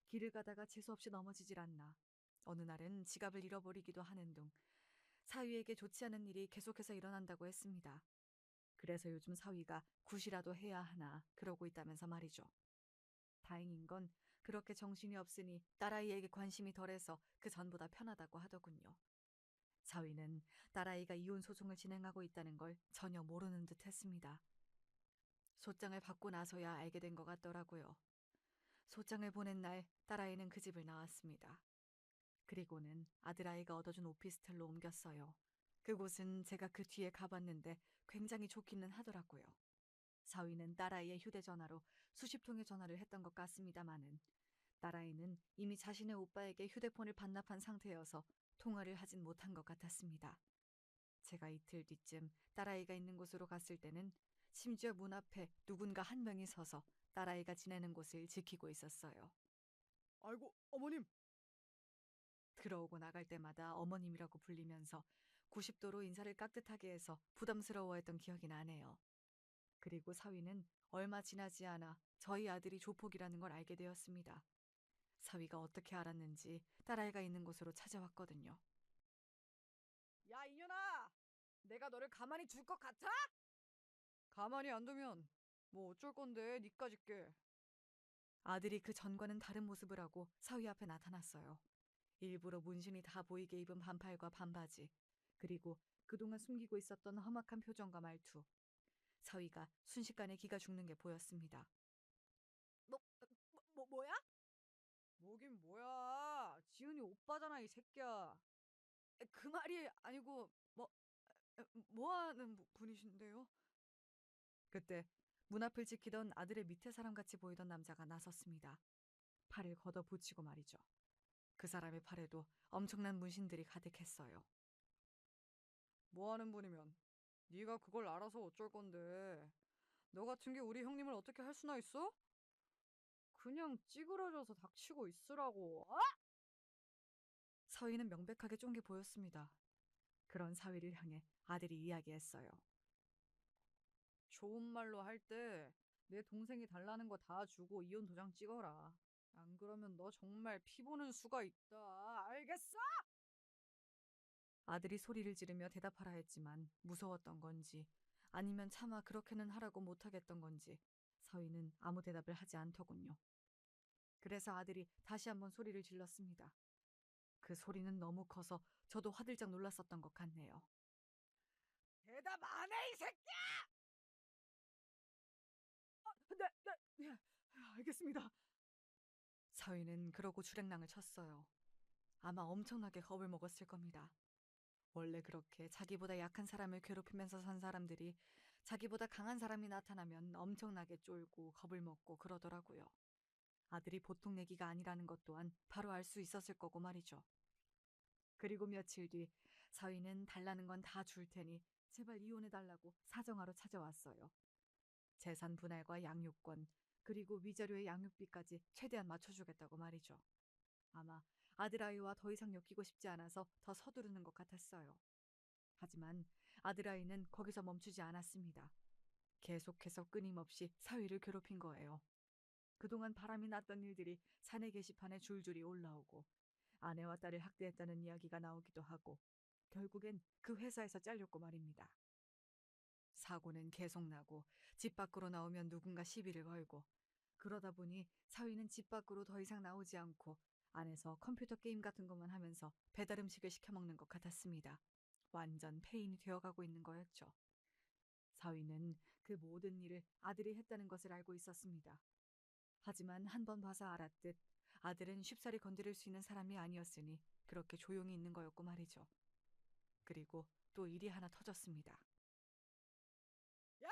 [SPEAKER 1] 길을 가다가 재수없이 넘어지질 않나. 어느 날은 지갑을 잃어버리기도 하는 둥 사위에게 좋지 않은 일이 계속해서 일어난다고 했습니다. 그래서 요즘 사위가 굿이라도 해야 하나 그러고 있다면서 말이죠. 다행인 건 그렇게 정신이 없으니 딸아이에게 관심이 덜해서 그 전보다 편하다고 하더군요. 사위는 딸아이가 이혼 소송을 진행하고 있다는 걸 전혀 모르는 듯 했습니다. 소장을 받고 나서야 알게 된 것 같더라고요. 소장을 보낸 날 딸아이는 그 집을 나왔습니다. 그리고는 아들아이가 얻어준 오피스텔로 옮겼어요. 그곳은 제가 그 뒤에 가봤는데 굉장히 좋기는 하더라고요. 사위는 딸아이의 휴대전화로 수십 통의 전화를 했던 것 같습니다마는 딸아이는 이미 자신의 오빠에게 휴대폰을 반납한 상태여서 통화를 하진 못한 것 같았습니다. 제가 이틀 뒤쯤 딸아이가 있는 곳으로 갔을 때는 심지어 문 앞에 누군가 한 명이 서서 딸아이가 지내는 곳을 지키고 있었어요.
[SPEAKER 2] 아이고, 어머님.
[SPEAKER 1] 들어오고 나갈 때마다 어머님이라고 불리면서 90도로 인사를 깍듯하게 해서 부담스러워했던 기억이 나네요. 그리고 사위는 얼마 지나지 않아 저희 아들이 조폭이라는 걸 알게 되었습니다. 사위가 어떻게 알았는지 딸아이가 있는 곳으로 찾아왔거든요.
[SPEAKER 2] 야, 이년아! 내가 너를 가만히 둘 것 같아? 가만히 안 두면 뭐 어쩔 건데, 니까짓 게.
[SPEAKER 1] 아들이 그 전과는 다른 모습을 하고 사위 앞에 나타났어요. 일부러 문신이 다 보이게 입은 반팔과 반바지, 그리고 그동안 숨기고 있었던 험악한 표정과 말투. 사위가 순식간에 기가 죽는 게 보였습니다.
[SPEAKER 2] 뭐야? 뭐긴 뭐야. 지은이 오빠잖아, 이 새끼야. 그 말이 아니고, 뭐 하는 분이신데요?
[SPEAKER 1] 그때 문 앞을 지키던 아들의 밑에 사람같이 보이던 남자가 나섰습니다. 팔을 걷어붙이고 말이죠. 그 사람의 팔에도 엄청난 문신들이 가득했어요.
[SPEAKER 2] 뭐 하는 분이면 네가 그걸 알아서 어쩔 건데. 너 같은 게 우리 형님을 어떻게 할 수나 있어? 그냥 찌그러져서 닥치고 있으라고. 아!
[SPEAKER 1] 사위는 명백하게 쫑게 보였습니다. 그런 사위를 향해 아들이 이야기했어요.
[SPEAKER 2] 좋은 말로 할 때 내 동생이 달라는 거 다 주고 이혼 도장 찍어라. 안 그러면 너 정말 피 보는 수가 있다. 알겠어?
[SPEAKER 1] 아들이 소리를 지르며 대답하라 했지만 무서웠던 건지 아니면 차마 그렇게는 하라고 못하겠던 건지 사위는 아무 대답을 하지 않더군요. 그래서 아들이 다시 한번 소리를 질렀습니다. 그 소리는 너무 커서 저도 화들짝 놀랐었던 것 같네요.
[SPEAKER 2] 대답 안 해, 이 새끼야! 네, 알겠습니다.
[SPEAKER 1] 사위는 그러고 주랭랑을 쳤어요. 아마 엄청나게 겁을 먹었을 겁니다. 원래 그렇게 자기보다 약한 사람을 괴롭히면서 산 사람들이 자기보다 강한 사람이 나타나면 엄청나게 쫄고 겁을 먹고 그러더라고요. 아들이 보통 내기가 아니라는 것 또한 바로 알 수 있었을 거고 말이죠. 그리고 며칠 뒤 사위는 달라는 건 다 줄 테니 제발 이혼해달라고 사정하러 찾아왔어요. 재산 분할과 양육권, 그리고 위자료의 양육비까지 최대한 맞춰주겠다고 말이죠. 아마 아들아이와 더 이상 엮이고 싶지 않아서 더 서두르는 것 같았어요. 하지만 아들아이는 거기서 멈추지 않았습니다. 계속해서 끊임없이 사위를 괴롭힌 거예요. 그동안 바람이 났던 일들이 사내 게시판에 줄줄이 올라오고 아내와 딸을 학대했다는 이야기가 나오기도 하고 결국엔 그 회사에서 잘렸고 말입니다. 사고는 계속 나고 집 밖으로 나오면 누군가 시비를 걸고 그러다 보니 사위는 집 밖으로 더 이상 나오지 않고 안에서 컴퓨터 게임 같은 것만 하면서 배달 음식을 시켜 먹는 것 같았습니다. 완전 폐인이 되어가고 있는 거였죠. 사위는 그 모든 일을 아들이 했다는 것을 알고 있었습니다. 하지만 한 번 봐서 알았듯 아들은 쉽사리 건드릴 수 있는 사람이 아니었으니 그렇게 조용히 있는 거였고 말이죠. 그리고 또 일이 하나 터졌습니다.
[SPEAKER 2] 야!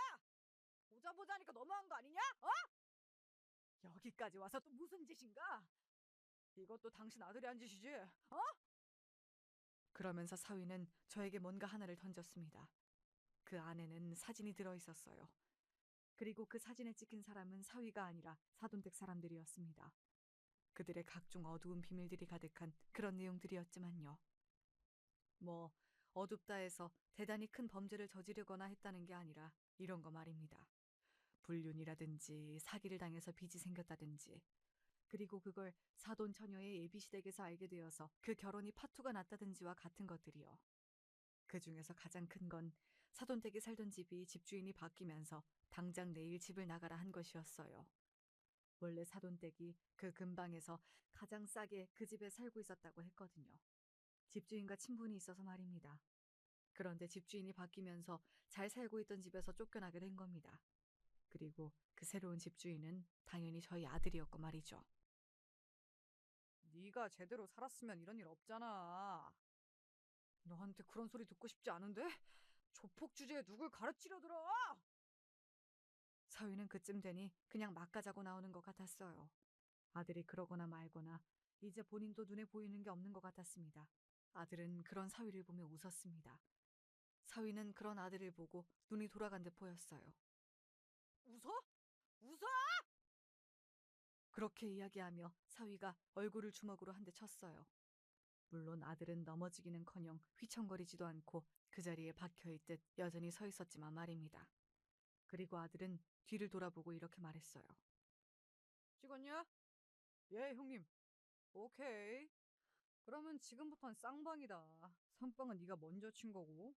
[SPEAKER 2] 보자 보자 하니까 너무한 거 아니냐? 어? 여기까지 와서 또 무슨 짓인가? 이것도 당신 아들이 한 짓이지? 어?
[SPEAKER 1] 그러면서 사위는 저에게 뭔가 하나를 던졌습니다. 그 안에는 사진이 들어있었어요. 그리고 그 사진에 찍힌 사람은 사위가 아니라 사돈댁 사람들이었습니다. 그들의 각종 어두운 비밀들이 가득한 그런 내용들이었지만요. 뭐 어둡다 해서 대단히 큰 범죄를 저지르거나 했다는 게 아니라 이런 거 말입니다. 불륜이라든지 사기를 당해서 빚이 생겼다든지 그리고 그걸 사돈 처녀의 예비시댁에서 알게 되어서 그 결혼이 파투가 났다든지와 같은 것들이요. 그 중에서 가장 큰 건 사돈댁이 살던 집이 집주인이 바뀌면서 당장 내일 집을 나가라 한 것이었어요. 원래 사돈댁이 그 근방에서 가장 싸게 그 집에 살고 있었다고 했거든요. 집주인과 친분이 있어서 말입니다. 그런데 집주인이 바뀌면서 잘 살고 있던 집에서 쫓겨나게 된 겁니다. 그리고 그 새로운 집주인은 당연히 저희 아들이었고 말이죠.
[SPEAKER 2] 네가 제대로 살았으면 이런 일 없잖아. 너한테 그런 소리 듣고 싶지 않은데? 조폭 주제에 누굴 가르치려 들어?
[SPEAKER 1] 사위는 그쯤 되니 그냥 막 가자고 나오는 것 같았어요. 아들이 그러거나 말거나 이제 본인도 눈에 보이는 게 없는 것 같았습니다. 아들은 그런 사위를 보며 웃었습니다. 사위는 그런 아들을 보고 눈이 돌아간 듯 보였어요.
[SPEAKER 2] 웃어? 웃어?
[SPEAKER 1] 그렇게 이야기하며 사위가 얼굴을 주먹으로 한 대 쳤어요. 물론 아들은 넘어지기는커녕 휘청거리지도 않고 그 자리에 박혀있듯 여전히 서 있었지만 말입니다. 그리고 아들은 뒤를 돌아보고 이렇게 말했어요.
[SPEAKER 2] 찍었냐? 예, 형님. 오케이. 그러면 지금부턴 쌍방이다. 선빵은 네가 먼저 친 거고.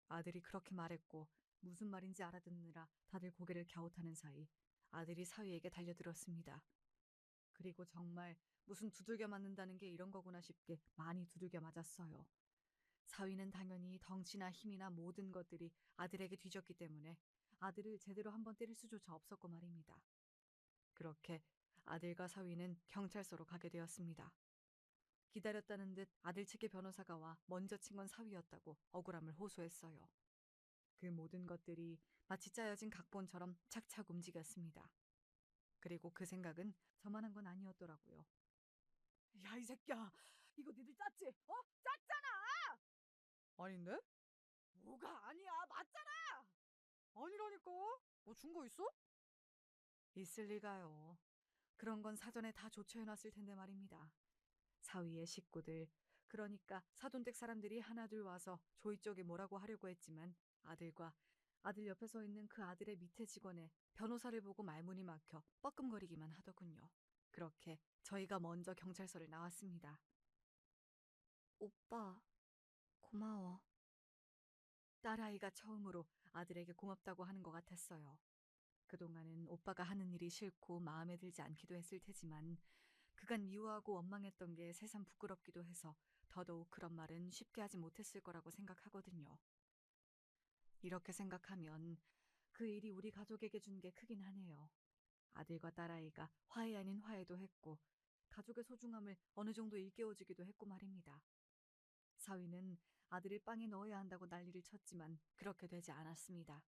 [SPEAKER 1] 아들이 그렇게 말했고 무슨 말인지 알아듣느라 다들 고개를 갸웃하는 사이 아들이 사위에게 달려들었습니다. 그리고 정말 무슨 두들겨 맞는다는 게 이런 거구나 싶게 많이 두들겨 맞았어요. 사위는 당연히 덩치나 힘이나 모든 것들이 아들에게 뒤졌기 때문에 아들을 제대로 한번 때릴 수조차 없었고 말입니다. 그렇게 아들과 사위는 경찰서로 가게 되었습니다. 기다렸다는 듯 아들 측의 변호사가 와 먼저 친 건 사위였다고 억울함을 호소했어요. 그 모든 것들이 마치 짜여진 각본처럼 착착 움직였습니다. 그리고 그 생각은 저만 한 건 아니었더라고요.
[SPEAKER 2] 야, 이 새끼야. 이거 니들 짰지? 어? 짰잖아! 아닌데? 뭐가 아니야. 맞잖아! 아니라니까? 뭐 준 거 있어?
[SPEAKER 1] 있을 리가요. 그런 건 사전에 다 조처해놨을 텐데 말입니다. 사위의 식구들, 그러니까 사돈댁 사람들이 하나둘 와서 조이 쪽에 뭐라고 하려고 했지만 아들과 아들 옆에 서 있는 그 아들의 밑에 직원의 변호사를 보고 말문이 막혀 뻐끔거리기만 하더군요. 그렇게 저희가 먼저 경찰서를 나왔습니다. 오빠, 고마워. 딸아이가 처음으로 아들에게 고맙다고 하는 것 같았어요. 그동안은 오빠가 하는 일이 싫고 마음에 들지 않기도 했을 테지만 그간 미워하고 원망했던 게 새삼 부끄럽기도 해서 더더욱 그런 말은 쉽게 하지 못했을 거라고 생각하거든요. 이렇게 생각하면 그 일이 우리 가족에게 준 게 크긴 하네요. 아들과 딸아이가 화해 아닌 화해도 했고 가족의 소중함을 어느 정도 일깨워주기도 했고 말입니다. 사위는 아들을 빵에 넣어야 한다고 난리를 쳤지만 그렇게 되지 않았습니다.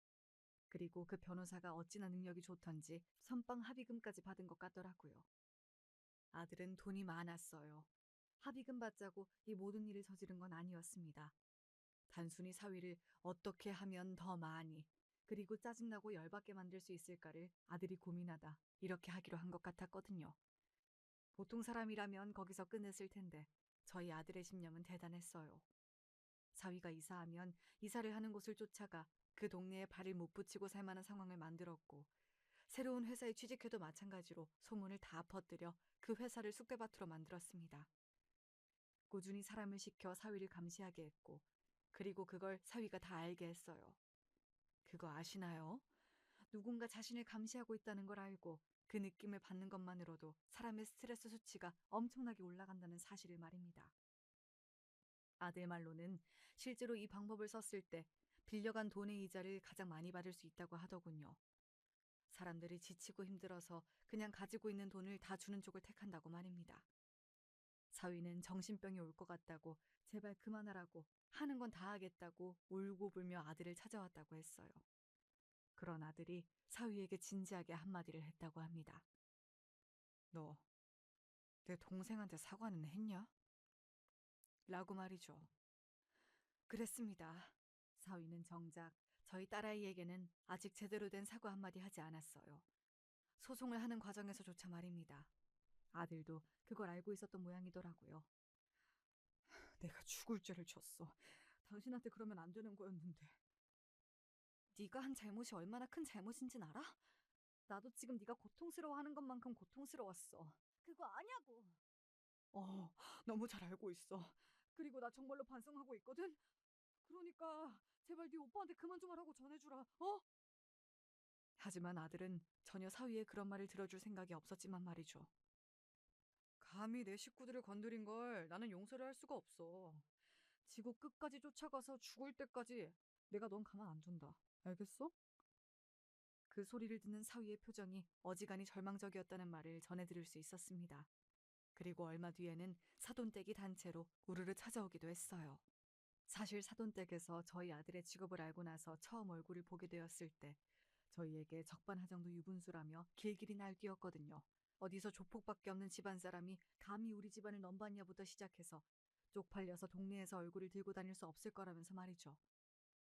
[SPEAKER 1] 그리고 그 변호사가 어찌나 능력이 좋던지 선빵 합의금까지 받은 것 같더라고요. 아들은 돈이 많았어요. 합의금 받자고 이 모든 일을 저지른 건 아니었습니다. 단순히 사위를 어떻게 하면 더 많이 그리고 짜증나고 열받게 만들 수 있을까를 아들이 고민하다 이렇게 하기로 한 것 같았거든요. 보통 사람이라면 거기서 끝냈을 텐데 저희 아들의 신념은 대단했어요. 사위가 이사하면 이사를 하는 곳을 쫓아가 그 동네에 발을 못 붙이고 살 만한 상황을 만들었고 새로운 회사에 취직해도 마찬가지로 소문을 다 퍼뜨려 그 회사를 쑥대밭으로 만들었습니다. 꾸준히 사람을 시켜 사위를 감시하게 했고 그리고 그걸 사위가 다 알게 했어요. 그거 아시나요? 누군가 자신을 감시하고 있다는 걸 알고 그 느낌을 받는 것만으로도 사람의 스트레스 수치가 엄청나게 올라간다는 사실을 말입니다. 아들 말로는 실제로 이 방법을 썼을 때 빌려간 돈의 이자를 가장 많이 받을 수 있다고 하더군요. 사람들이 지치고 힘들어서 그냥 가지고 있는 돈을 다 주는 쪽을 택한다고 말입니다. 사위는 정신병이 올 것 같다고 제발 그만하라고 하는 건 다 하겠다고 울고불며 아들을 찾아왔다고 했어요. 그런 아들이 사위에게 진지하게 한마디를 했다고 합니다. 너 내 동생한테 사과는 했냐? 라고 말이죠. 그랬습니다. 사위는 정작 저희 딸아이에게는 아직 제대로 된 사과 한마디 하지 않았어요. 소송을 하는 과정에서조차 말입니다. 아들도 그걸 알고 있었던 모양이더라고요. 내가 죽을 죄를 졌어. 당신한테 그러면 안 되는 거였는데. 네가 한 잘못이 얼마나 큰 잘못인진 알아? 나도 지금 네가 고통스러워하는 것만큼 고통스러웠어. 그거 아냐고. 어, 너무 잘 알고 있어. 그리고 나 정말로 반성하고 있거든. 그러니까 제발 네 오빠한테 그만 좀 하라고 전해주라. 어? 하지만 아들은 전혀 사위의 그런 말을 들어줄 생각이 없었지만 말이죠.
[SPEAKER 2] 감히 내 식구들을 건드린 걸 나는 용서를 할 수가 없어. 지구 끝까지 쫓아가서 죽을 때까지 내가 넌 가만 안 둔다. 알겠어?
[SPEAKER 1] 그 소리를 듣는 사위의 표정이 어지간히 절망적이었다는 말을 전해 들을 수 있었습니다. 그리고 얼마 뒤에는 사돈댁이 단체로 우르르 찾아오기도 했어요. 사실 사돈댁에서 저희 아들의 직업을 알고 나서 처음 얼굴을 보게 되었을 때 저희에게 적반하장도 유분수라며 길길이 날뛰었거든요. 어디서 조폭밖에 없는 집안 사람이 감히 우리 집안을 넘봤냐부터 시작해서 쪽팔려서 동네에서 얼굴을 들고 다닐 수 없을 거라면서 말이죠.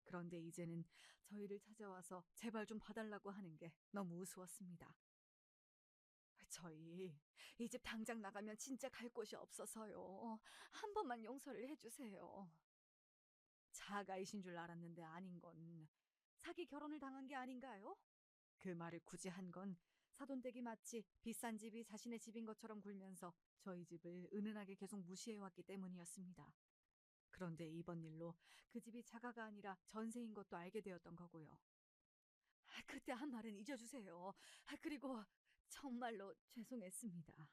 [SPEAKER 1] 그런데 이제는 저희를 찾아와서 제발 좀 봐달라고 하는 게 너무 우스웠습니다. 저희 이 집 당장 나가면 진짜 갈 곳이 없어서요. 한 번만 용서를 해주세요. 자가이신 줄 알았는데 아닌 건 사기 결혼을 당한 게 아닌가요? 그 말을 굳이 한 건 사돈댁이 마치 비싼 집이 자신의 집인 것처럼 굴면서 저희 집을 은은하게 계속 무시해왔기 때문이었습니다. 그런데 이번 일로 그 집이 자가가 아니라 전세인 것도 알게 되었던 거고요. 그때 한 말은 잊어주세요. 그리고 정말로 죄송했습니다.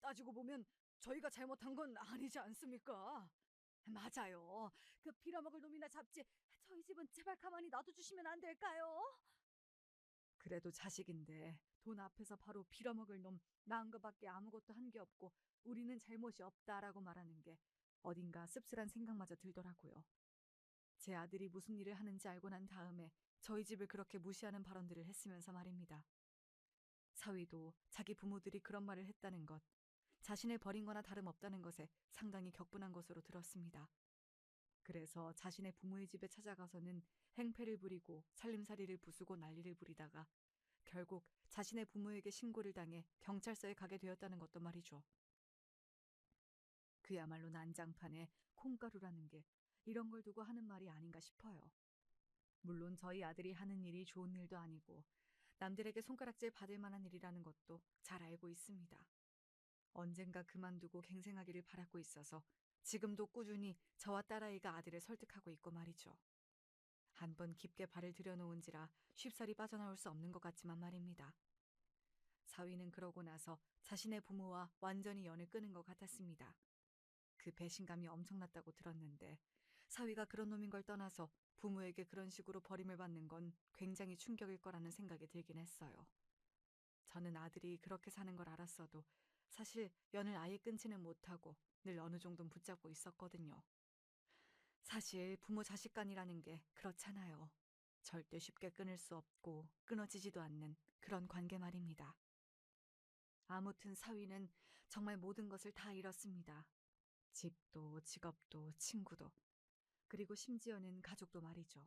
[SPEAKER 2] 따지고 보면 저희가 잘못한 건 아니지 않습니까?
[SPEAKER 1] 맞아요. 그 빌어먹을 놈이나 잡지. 저희 집은 제발 가만히 놔둬주시면 안 될까요? 그래도 자식인데 돈 앞에서 바로 빌어먹을 놈 낳은 것밖에 아무것도 한 게 없고 우리는 잘못이 없다라고 말하는 게 어딘가 씁쓸한 생각마저 들더라고요. 제 아들이 무슨 일을 하는지 알고 난 다음에 저희 집을 그렇게 무시하는 발언들을 했으면서 말입니다. 사위도 자기 부모들이 그런 말을 했다는 것, 자신을 버린 거나 다름없다는 것에 상당히 격분한 것으로 들었습니다. 그래서 자신의 부모의 집에 찾아가서는 행패를 부리고 살림살이를 부수고 난리를 부리다가 결국 자신의 부모에게 신고를 당해 경찰서에 가게 되었다는 것도 말이죠. 그야말로 난장판에 콩가루라는 게 이런 걸 두고 하는 말이 아닌가 싶어요. 물론 저희 아들이 하는 일이 좋은 일도 아니고 남들에게 손가락질 받을 만한 일이라는 것도 잘 알고 있습니다. 언젠가 그만두고 갱생하기를 바라고 있어서 지금도 꾸준히 저와 딸아이가 아들을 설득하고 있고 말이죠. 한 번 깊게 발을 들여놓은지라 쉽사리 빠져나올 수 없는 것 같지만 말입니다. 사위는 그러고 나서 자신의 부모와 완전히 연을 끊은 것 같았습니다. 그 배신감이 엄청났다고 들었는데 사위가 그런 놈인 걸 떠나서 부모에게 그런 식으로 버림을 받는 건 굉장히 충격일 거라는 생각이 들긴 했어요. 저는 아들이 그렇게 사는 걸 알았어도 사실 연을 아예 끊지는 못하고 늘 어느 정도는 붙잡고 있었거든요. 사실 부모 자식 간이라는 게 그렇잖아요. 절대 쉽게 끊을 수 없고 끊어지지도 않는 그런 관계 말입니다. 아무튼 사위는 정말 모든 것을 다 잃었습니다. 집도 직업도 친구도 그리고 심지어는 가족도 말이죠.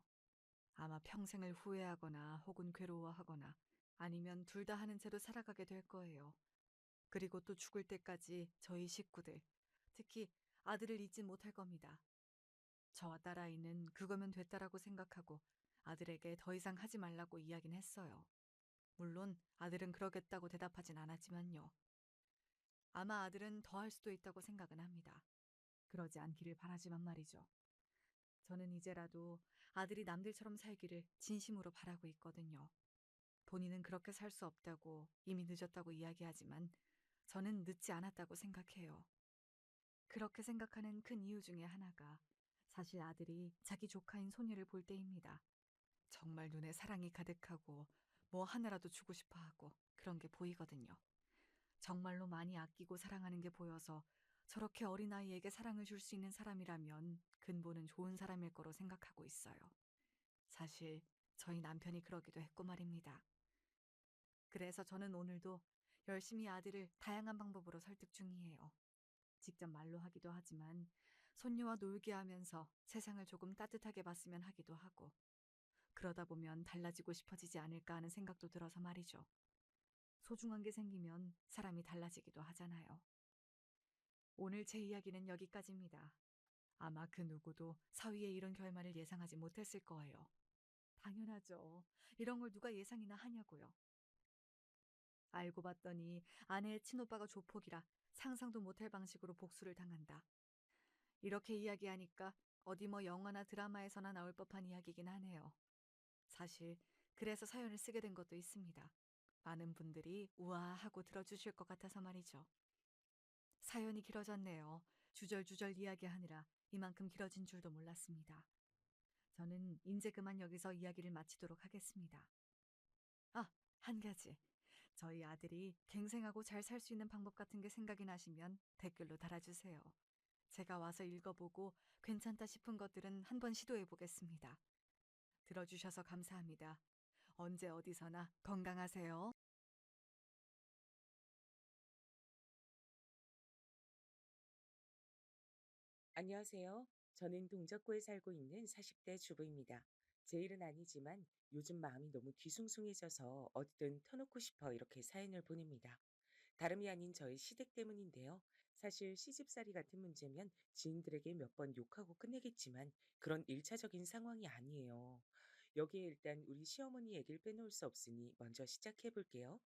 [SPEAKER 1] 아마 평생을 후회하거나 혹은 괴로워하거나 아니면 둘 다 하는 채로 살아가게 될 거예요. 그리고 또 죽을 때까지 저희 식구들, 특히 아들을 잊진 못할 겁니다. 저와 딸아이는 그거면 됐다라고 생각하고 아들에게 더 이상 하지 말라고 이야기는 했어요. 물론 아들은 그러겠다고 대답하진 않았지만요. 아마 아들은 더 할 수도 있다고 생각은 합니다. 그러지 않기를 바라지만 말이죠. 저는 이제라도 아들이 남들처럼 살기를 진심으로 바라고 있거든요. 본인은 그렇게 살 수 없다고 이미 늦었다고 이야기하지만 저는 늦지 않았다고 생각해요. 그렇게 생각하는 큰 이유 중에 하나가 사실 아들이 자기 조카인 소녀를 볼 때입니다. 정말 눈에 사랑이 가득하고 뭐 하나라도 주고 싶어 하고 그런 게 보이거든요. 정말로 많이 아끼고 사랑하는 게 보여서 저렇게 어린아이에게 사랑을 줄 수 있는 사람이라면 근본은 좋은 사람일 거로 생각하고 있어요. 사실 저희 남편이 그러기도 했고 말입니다. 그래서 저는 오늘도 열심히 아들을 다양한 방법으로 설득 중이에요. 직접 말로 하기도 하지만 손녀와 놀게 하면서 세상을 조금 따뜻하게 봤으면 하기도 하고 그러다 보면 달라지고 싶어지지 않을까 하는 생각도 들어서 말이죠. 소중한 게 생기면 사람이 달라지기도 하잖아요. 오늘 제 이야기는 여기까지입니다. 아마 그 누구도 사위의 이런 결말을 예상하지 못했을 거예요. 당연하죠. 이런 걸 누가 예상이나 하냐고요. 알고 봤더니 아내의 친오빠가 조폭이라 상상도 못할 방식으로 복수를 당한다. 이렇게 이야기하니까 어디 뭐 영화나 드라마에서나 나올 법한 이야기긴 하네요. 사실 그래서 사연을 쓰게 된 것도 있습니다. 많은 분들이 우아하고 들어주실 것 같아서 말이죠. 사연이 길어졌네요. 주절주절 이야기하느라 이만큼 길어진 줄도 몰랐습니다. 저는 인제 그만 여기서 이야기를 마치도록 하겠습니다. 아, 한 가지. 저희 아들이 갱생하고 잘 살 수 있는 방법 같은 게 생각이 나시면 댓글로 달아주세요. 제가 와서 읽어보고 괜찮다 싶은 것들은 한번 시도해 보겠습니다. 들어주셔서 감사합니다. 언제 어디서나 건강하세요.
[SPEAKER 3] 안녕하세요. 저는 동작구에 살고 있는 40대 주부입니다. 제 일은 아니지만 요즘 마음이 너무 뒤숭숭해져서 어디든 터놓고 싶어 이렇게 사연을 보냅니다. 다름이 아닌 저의 시댁 때문인데요. 사실 시집살이 같은 문제면 지인들에게 몇 번 욕하고 끝내겠지만 그런 일차적인 상황이 아니에요. 여기에 일단 우리 시어머니 얘기를 빼놓을 수 없으니 먼저 시작해 볼게요.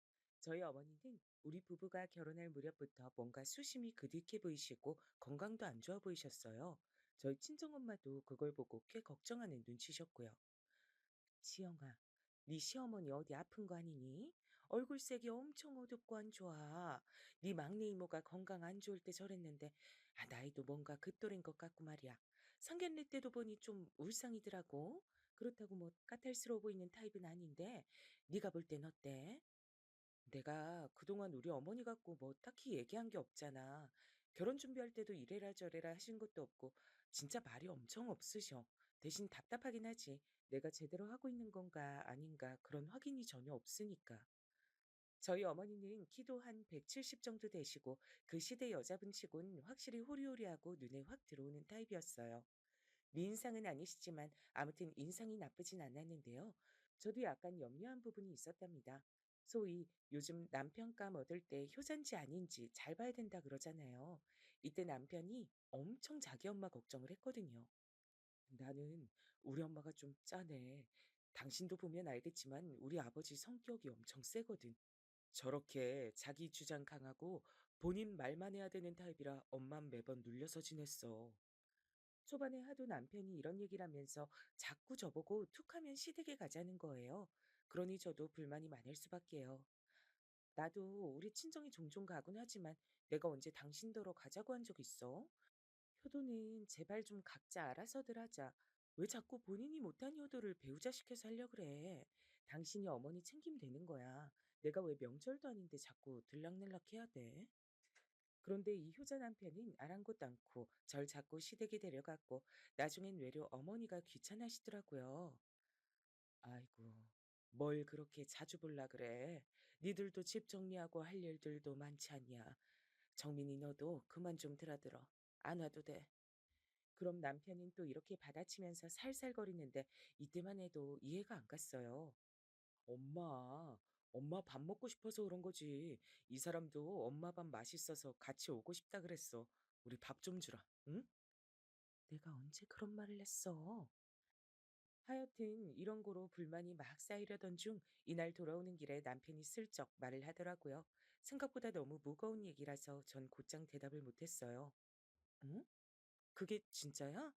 [SPEAKER 3] 저희 어머니는 우리 부부가 결혼할 무렵부터 뭔가 수심이 그득해 보이시고 건강도 안 좋아 보이셨어요. 저희 친정엄마도 그걸 보고 꽤 걱정하는 눈치셨고요. 지영아, 네 시어머니 어디 아픈 거 아니니? 얼굴색이 엄청 어둡고 안 좋아. 네 막내 이모가 건강 안 좋을 때 저랬는데 나이도 뭔가 그 또래인 것 같고 말이야. 상견례 때도 보니 좀 울상이더라고. 그렇다고 뭐 까탈스러워 보이는 타입은 아닌데 네가 볼 땐 어때? 내가 그동안 우리 어머니 갖고 뭐 딱히 얘기한 게 없잖아. 결혼 준비할 때도 이래라 저래라 하신 것도 없고 진짜 말이 엄청 없으셔. 대신 답답하긴 하지. 내가 제대로 하고 있는 건가 아닌가 그런 확인이 전혀 없으니까. 저희 어머니는 키도 한 170 정도 되시고 그 시대 여자분 치곤 확실히 호리호리하고 눈에 확 들어오는 타입이었어요. 미인상은 아니시지만 아무튼 인상이 나쁘진 않았는데요. 저도 약간 염려한 부분이 있었답니다. 소위 요즘 남편감 얻을 때 효자인지 아닌지 잘 봐야 된다 그러잖아요. 이때 남편이 엄청 자기 엄마 걱정을 했거든요. 나는 우리 엄마가 좀 짠해. 당신도 보면 알겠지만 우리 아버지 성격이 엄청 세거든. 저렇게 자기 주장 강하고 본인 말만 해야 되는 타입이라 엄만 매번 눌려서 지냈어. 초반에 하도 남편이 이런 얘기를 하면서 자꾸 저보고 툭하면 시댁에 가자는 거예요. 그러니 저도 불만이 많을 수밖에요. 나도 우리 친정에 종종 가곤 하지만 내가 언제 당신더러 가자고 한 적 있어? 효도는 제발 좀 각자 알아서들 하자. 왜 자꾸 본인이 못한 효도를 배우자 시켜서 하려 그래? 당신이 어머니 챙기면 되는 거야. 내가 왜 명절도 아닌데 자꾸 들락날락 해야 돼? 그런데 이 효자 남편은 아랑곳 않고 절 자꾸 시댁에 데려갔고 나중엔 외려 어머니가 귀찮아하시더라고요. 아이고, 뭘 그렇게 자주 볼라 그래. 니들도 집 정리하고 할 일들도 많지 않냐. 정민이 너도 그만 좀 드나들어. 안 와도 돼. 그럼 남편은 또 이렇게 받아치면서 살살거리는데 이때만 해도 이해가 안 갔어요. 엄마, 엄마 밥 먹고 싶어서 그런 거지. 이 사람도 엄마 밥 맛있어서 같이 오고 싶다 그랬어. 우리 밥 좀 주라, 응? 내가 언제 그런 말을 했어? 하여튼 이런 거로 불만이 막 쌓이려던 중 이날 돌아오는 길에 남편이 슬쩍 말을 하더라고요. 생각보다 너무 무거운 얘기라서 전 곧장 대답을 못했어요. 응? 그게 진짜야?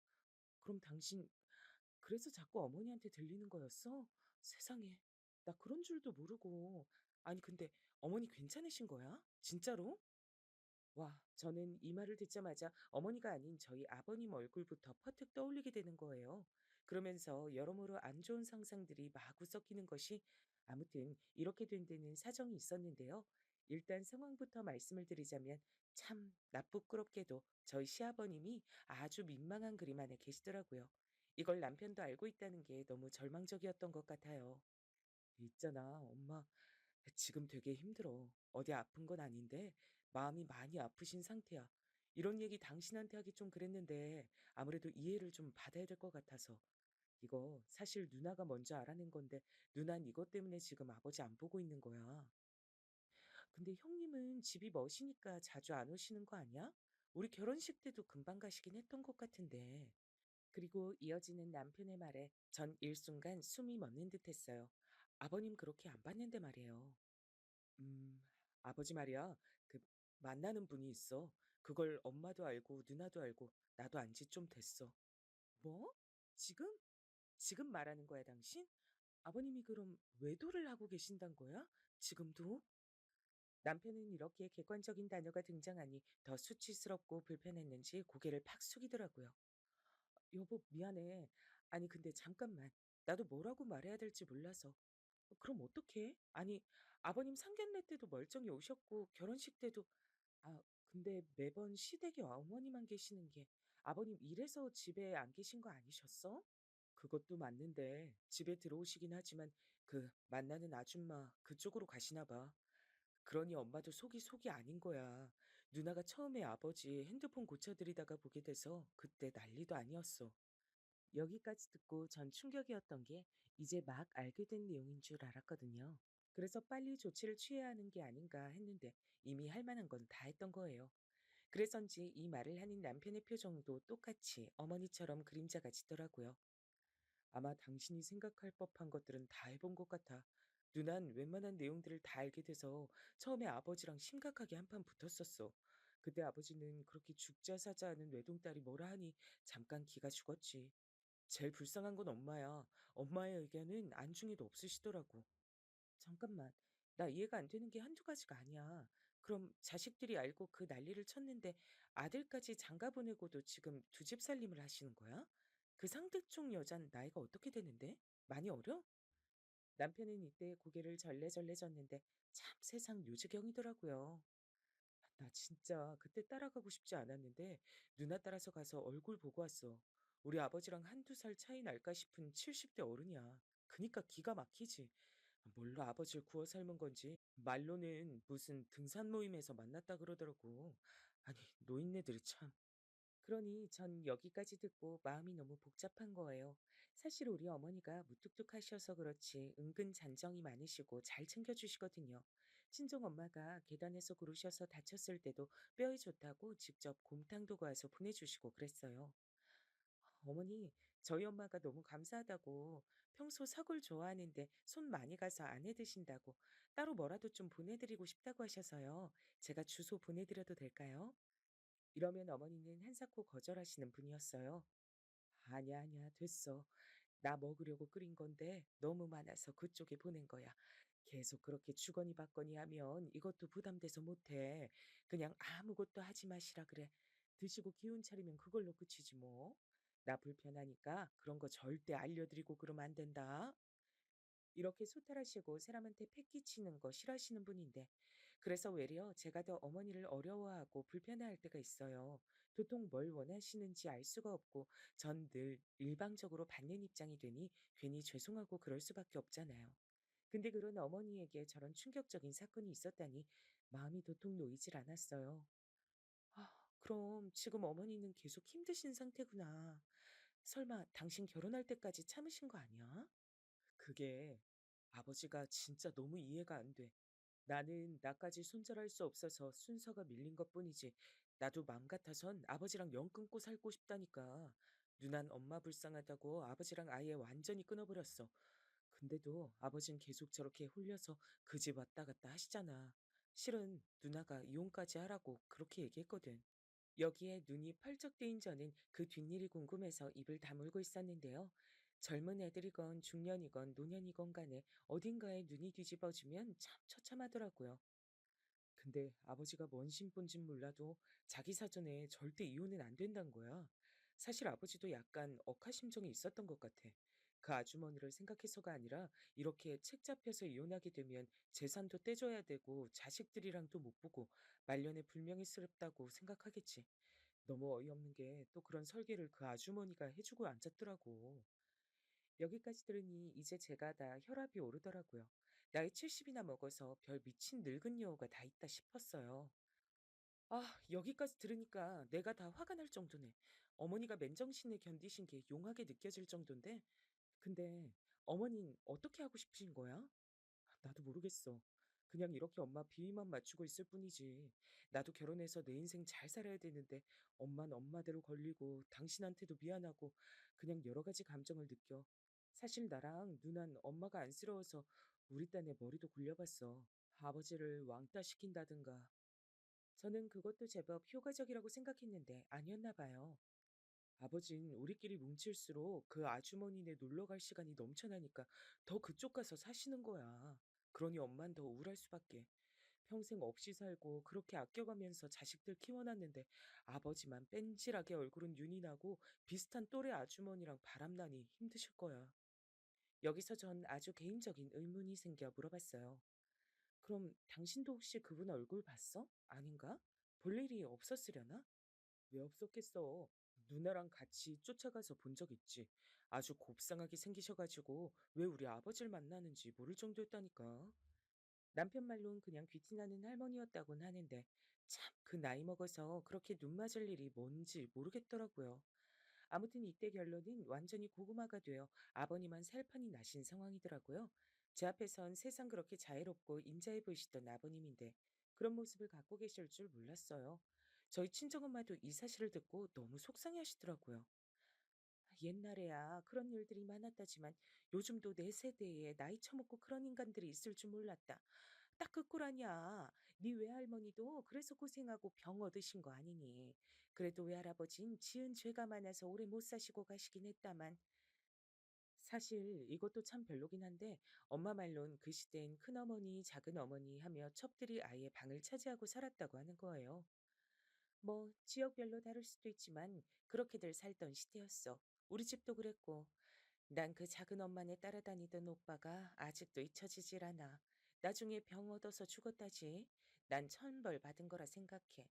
[SPEAKER 3] 그럼 당신 그래서 자꾸 어머니한테 들리는 거였어? 세상에. 나 그런 줄도 모르고. 아니, 근데 어머니 괜찮으신 거야? 진짜로? 와, 저는 이 말을 듣자마자 어머니가 아닌 저희 아버님 얼굴부터 퍼뜩 떠올리게 되는 거예요. 그러면서 여러모로 안 좋은 상상들이 마구 섞이는 것이 아무튼 이렇게 된 데는 사정이 있었는데요. 일단 상황부터 말씀을 드리자면 참 나쁘끄럽게도 저희 시아버님이 아주 민망한 그림 안에 계시더라고요. 이걸 남편도 알고 있다는 게 너무 절망적이었던 것 같아요. 있잖아, 엄마. 지금 되게 힘들어. 어디 아픈 건 아닌데 마음이 많이 아프신 상태야. 이런 얘기 당신한테 하기 좀 그랬는데 아무래도 이해를 좀 받아야 될 것 같아서. 이거 사실 누나가 먼저 알아낸 건데 누난 이것 때문에 지금 아버지 안 보고 있는 거야. 근데 형님은 집이 멋이니까 자주 안 오시는 거 아니야? 우리 결혼식 때도 금방 가시긴 했던 것 같은데. 그리고 이어지는 남편의 말에 전 일순간 숨이 멎는 듯 했어요. 아버님 그렇게 안 봤는데 말이에요. 음, 아버지 말이야. 그 만나는 분이 있어. 그걸 엄마도 알고 누나도 알고 나도 안지 좀 됐어. 뭐? 지금? 지금 말하는 거야, 당신? 아버님이 그럼 외도를 하고 계신단 거야? 지금도? 남편은 이렇게 객관적인 단어가 등장하니 더 수치스럽고 불편했는지 고개를 팍 숙이더라고요. 여보, 미안해. 아니, 근데 잠깐만. 나도 뭐라고 말해야 될지 몰라서. 그럼 어떡해? 아니, 아버님 상견례 때도 멀쩡히 오셨고, 결혼식 때도, 아, 근데 매번 시댁에 어머니만 계시는 게 아버님 이래서 집에 안 계신 거 아니셨어? 그것도 맞는데 집에 들어오시긴 하지만 그 만나는 아줌마 그쪽으로 가시나 봐. 그러니 엄마도 속이 아닌 거야. 누나가 처음에 아버지 핸드폰 고쳐드리다가 보게 돼서 그때 난리도 아니었어. 여기까지 듣고 전 충격이었던 게 이제 막 알게 된 내용인 줄 알았거든요. 그래서 빨리 조치를 취해야 하는 게 아닌가 했는데 이미 할 만한 건 다 했던 거예요. 그래서인지 이 말을 하는 남편의 표정도 똑같이 어머니처럼 그림자가 지더라고요. 아마 당신이 생각할 법한 것들은 다 해본 것 같아. 누난 웬만한 내용들을 다 알게 돼서 처음에 아버지랑 심각하게 한판 붙었었어. 그때 아버지는 그렇게 죽자 사자 하는 외동딸이 뭐라 하니 잠깐 기가 죽었지. 제일 불쌍한 건 엄마야. 엄마의 의견은 안중에도 없으시더라고. 잠깐만. 나 이해가 안 되는 게 한두 가지가 아니야. 그럼 자식들이 알고 그 난리를 쳤는데 아들까지 장가 보내고도 지금 두 집 살림을 하시는 거야? 그 상대쪽 여잔 나이가 어떻게 되는데? 많이 어려? 남편은 이때 고개를 절레절레 졌는데 참 세상 요지경이더라고요. 나 진짜 그때 따라가고 싶지 않았는데 누나 따라서 가서 얼굴 보고 왔어. 우리 아버지랑 한두 살 차이 날까 싶은 70대 어른이야. 그니까 기가 막히지. 뭘로 아버지를 구워 삶은 건지 말로는 무슨 등산 모임에서 만났다 그러더라고. 아니, 노인네들이 참. 그러니 전 여기까지 듣고 마음이 너무 복잡한 거예요. 사실 우리 어머니가 무뚝뚝하셔서 그렇지 은근 잔정이 많으시고 잘 챙겨주시거든요. 친정 엄마가 계단에서 구르셔서 다쳤을 때도 뼈에 좋다고 직접 곰탕도 구워서 보내주시고 그랬어요. 어머니, 저희 엄마가 너무 감사하다고 평소 사골 좋아하는데 손 많이 가서 안 해 드신다고 따로 뭐라도 좀 보내드리고 싶다고 하셔서요. 제가 주소 보내드려도 될까요? 이러면 어머니는 한사코 거절하시는 분이었어요. 아니야, 아니야, 됐어. 나 먹으려고 끓인 건데 너무 많아서 그쪽에 보낸 거야. 계속 그렇게 주거니 받거니 하면 이것도 부담돼서 못해. 그냥 아무것도 하지 마시라 그래. 드시고 기운 차리면 그걸로 끝이지 뭐. 나 불편하니까 그런 거 절대 알려드리고 그러면 안 된다. 이렇게 소탈하시고 사람한테 패기치는 거 싫어하시는 분인데 그래서 외려 제가 더 어머니를 어려워하고 불편해할 때가 있어요. 도통 뭘 원하시는지 알 수가 없고 전 늘 일방적으로 받는 입장이 되니 괜히 죄송하고 그럴 수밖에 없잖아요. 근데 그런 어머니에게 저런 충격적인 사건이 있었다니 마음이 도통 놓이질 않았어요. 아, 그럼 지금 어머니는 계속 힘드신 상태구나. 설마 당신 결혼할 때까지 참으신 거 아니야? 그게 아버지가 진짜 너무 이해가 안 돼. 나는 나까지 손절할 수 없어서 순서가 밀린 것뿐이지. 나도 맘 같아선 아버지랑 영 끊고 살고 싶다니까. 누난 엄마 불쌍하다고 아버지랑 아예 완전히 끊어버렸어. 근데도 아버진 계속 저렇게 홀려서 그 집 왔다 갔다 하시잖아. 실은 누나가 이혼까지 하라고 그렇게 얘기했거든. 여기에 눈이 펄쩍 뜨인 저는 그 뒷일이 궁금해서 입을 다물고 있었는데요. 젊은 애들이건 중년이건 노년이건 간에 어딘가에 눈이 뒤집어지면 참 처참하더라고요. 근데 아버지가 뭔 심본진 몰라도 자기 사전에 절대 이혼은 안 된다는 거야. 사실 아버지도 약간 억하심정이 있었던 것 같아. 그 아주머니를 생각해서가 아니라 이렇게 책 잡혀서 이혼하게 되면 재산도 떼줘야 되고 자식들이랑도 못 보고 말년에 불명예스럽다고 생각하겠지. 너무 어이없는 게 또 그런 설계를 그 아주머니가 해주고 앉았더라고. 여기까지 들으니 이제 제가 다 혈압이 오르더라고요. 나이 70이나 먹어서 별 미친 늙은 여우가 다 있다 싶었어요. 아, 여기까지 들으니까 내가 다 화가 날 정도네. 어머니가 맨정신에 견디신 게 용하게 느껴질 정도인데, 근데 어머닌 어떻게 하고 싶으신 거야? 나도 모르겠어. 그냥 이렇게 엄마 비위만 맞추고 있을 뿐이지. 나도 결혼해서 내 인생 잘 살아야 되는데 엄만 엄마대로 걸리고 당신한테도 미안하고 그냥 여러 가지 감정을 느껴. 사실 나랑 누난 엄마가 안쓰러워서 우리 딴에 머리도 굴려봤어. 아버지를 왕따 시킨다든가. 저는 그것도 제법 효과적이라고 생각했는데 아니었나 봐요. 아버진 우리끼리 뭉칠수록 그 아주머니네 놀러 갈 시간이 넘쳐나니까 더 그쪽 가서 사시는 거야. 그러니 엄만 더 우울할 수밖에. 평생 없이 살고 그렇게 아껴가면서 자식들 키워놨는데 아버지만 뺀질하게 얼굴은 윤이 나고 비슷한 또래 아주머니랑 바람나니 힘드실 거야. 여기서 전 아주 개인적인 의문이 생겨 물어봤어요. 그럼 당신도 혹시 그분 얼굴 봤어? 아닌가? 볼 일이 없었으려나? 왜 없었겠어? 누나랑 같이 쫓아가서 본 적 있지. 아주 곱상하게 생기셔가지고 왜 우리 아버지를 만나는지 모를 정도였다니까. 남편 말론 그냥 귀티나는 할머니였다곤 하는데 참 그 나이 먹어서 그렇게 눈 맞을 일이 뭔지 모르겠더라고요. 아무튼 이때 결론은 완전히 고구마가 되어 아버님만 살판이 나신 상황이더라고요. 제 앞에선 세상 그렇게 자애롭고 인자해 보이시던 아버님인데 그런 모습을 갖고 계실 줄 몰랐어요. 저희 친정엄마도 이 사실을 듣고 너무 속상해 하시더라고요. 옛날에야 그런 일들이 많았다지만 요즘도 내 세대에 나이 처먹고 그런 인간들이 있을 줄 몰랐다. 딱 그 꼴 아니야. 네 외할머니도 그래서 고생하고 병 얻으신 거 아니니. 그래도 외할아버진 지은 죄가 많아서 오래 못 사시고 가시긴 했다만 사실 이것도 참 별로긴 한데 엄마 말론 그 시대엔 큰어머니, 작은어머니 하며 첩들이 아예 방을 차지하고 살았다고 하는 거예요. 뭐 지역별로 다를 수도 있지만 그렇게들 살던 시대였어. 우리 집도 그랬고 난 그 작은 엄마네 따라다니던 오빠가 아직도 잊혀지질 않아. 나중에 병 얻어서 죽었다지. 난 천벌 받은 거라 생각해.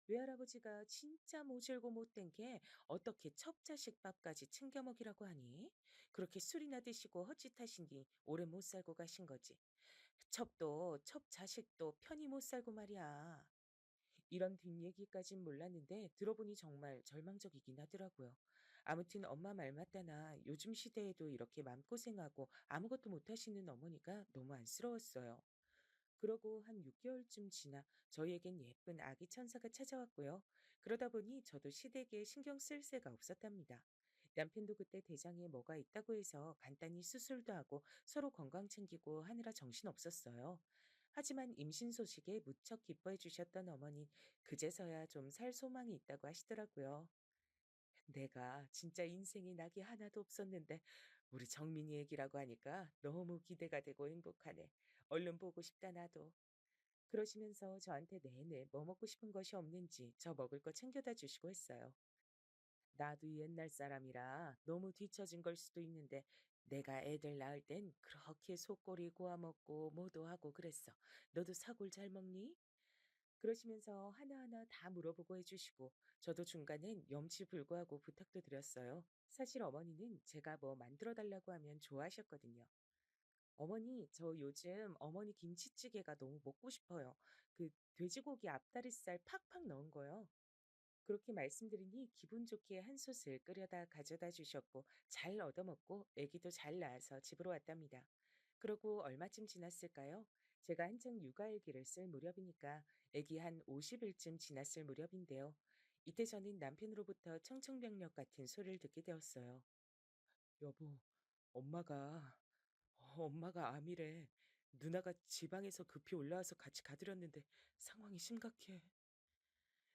[SPEAKER 3] 외할아버지가 진짜 모질고 못된 게 어떻게 첩자식 밥까지 챙겨 먹이라고 하니? 그렇게 술이나 드시고 헛짓하시니 오래 못 살고 가신 거지. 첩도 첩자식도 편히 못 살고 말이야. 이런 뒷얘기까진 몰랐는데 들어보니 정말 절망적이긴 하더라고요. 아무튼 엄마 말 맞다나 요즘 시대에도 이렇게 맘고생하고 아무것도 못하시는 어머니가 너무 안쓰러웠어요. 그러고 한 6개월쯤 지나 저희에겐 예쁜 아기 천사가 찾아왔고요. 그러다 보니 저도 시댁에 신경 쓸 새가 없었답니다. 남편도 그때 대장에 뭐가 있다고 해서 간단히 수술도 하고 서로 건강 챙기고 하느라 정신 없었어요. 하지만 임신 소식에 무척 기뻐해 주셨던 어머니 그제서야 좀 살 소망이 있다고 하시더라고요. 내가 진짜 인생에 낙이 하나도 없었는데 우리 정민이 얘기라고 하니까 너무 기대가 되고 행복하네. 얼른 보고 싶다 나도. 그러시면서 저한테 내내 뭐 먹고 싶은 것이 없는지 저 먹을 거 챙겨다 주시고 했어요. 나도 옛날 사람이라 너무 뒤처진 걸 수도 있는데 내가 애들 낳을 땐 그렇게 속꼬리 구워 먹고 뭐도 하고 그랬어. 너도 사골 잘 먹니? 그러시면서 하나하나 다 물어보고 해주시고 저도 중간엔 염치불구하고 부탁도 드렸어요. 사실 어머니는 제가 뭐 만들어 달라고 하면 좋아하셨거든요. 어머니, 저 요즘 어머니 김치찌개가 너무 먹고 싶어요. 그 돼지고기 앞다리살 팍팍 넣은 거요. 그렇게 말씀드리니 기분 좋게 한 솥을 끓여다 가져다 주셨고 잘 얻어먹고 아기도 잘 낳아서 집으로 왔답니다. 그러고 얼마쯤 지났을까요? 제가 한창 육아일기를 쓸 무렵이니까 아기 한 50일쯤 지났을 무렵인데요. 이때 저는 남편으로부터 청천벽력 같은 소리를 듣게 되었어요. 여보, 엄마가, 엄마가 암이래. 누나가 지방에서 급히 올라와서 같이 가드렸는데 상황이 심각해.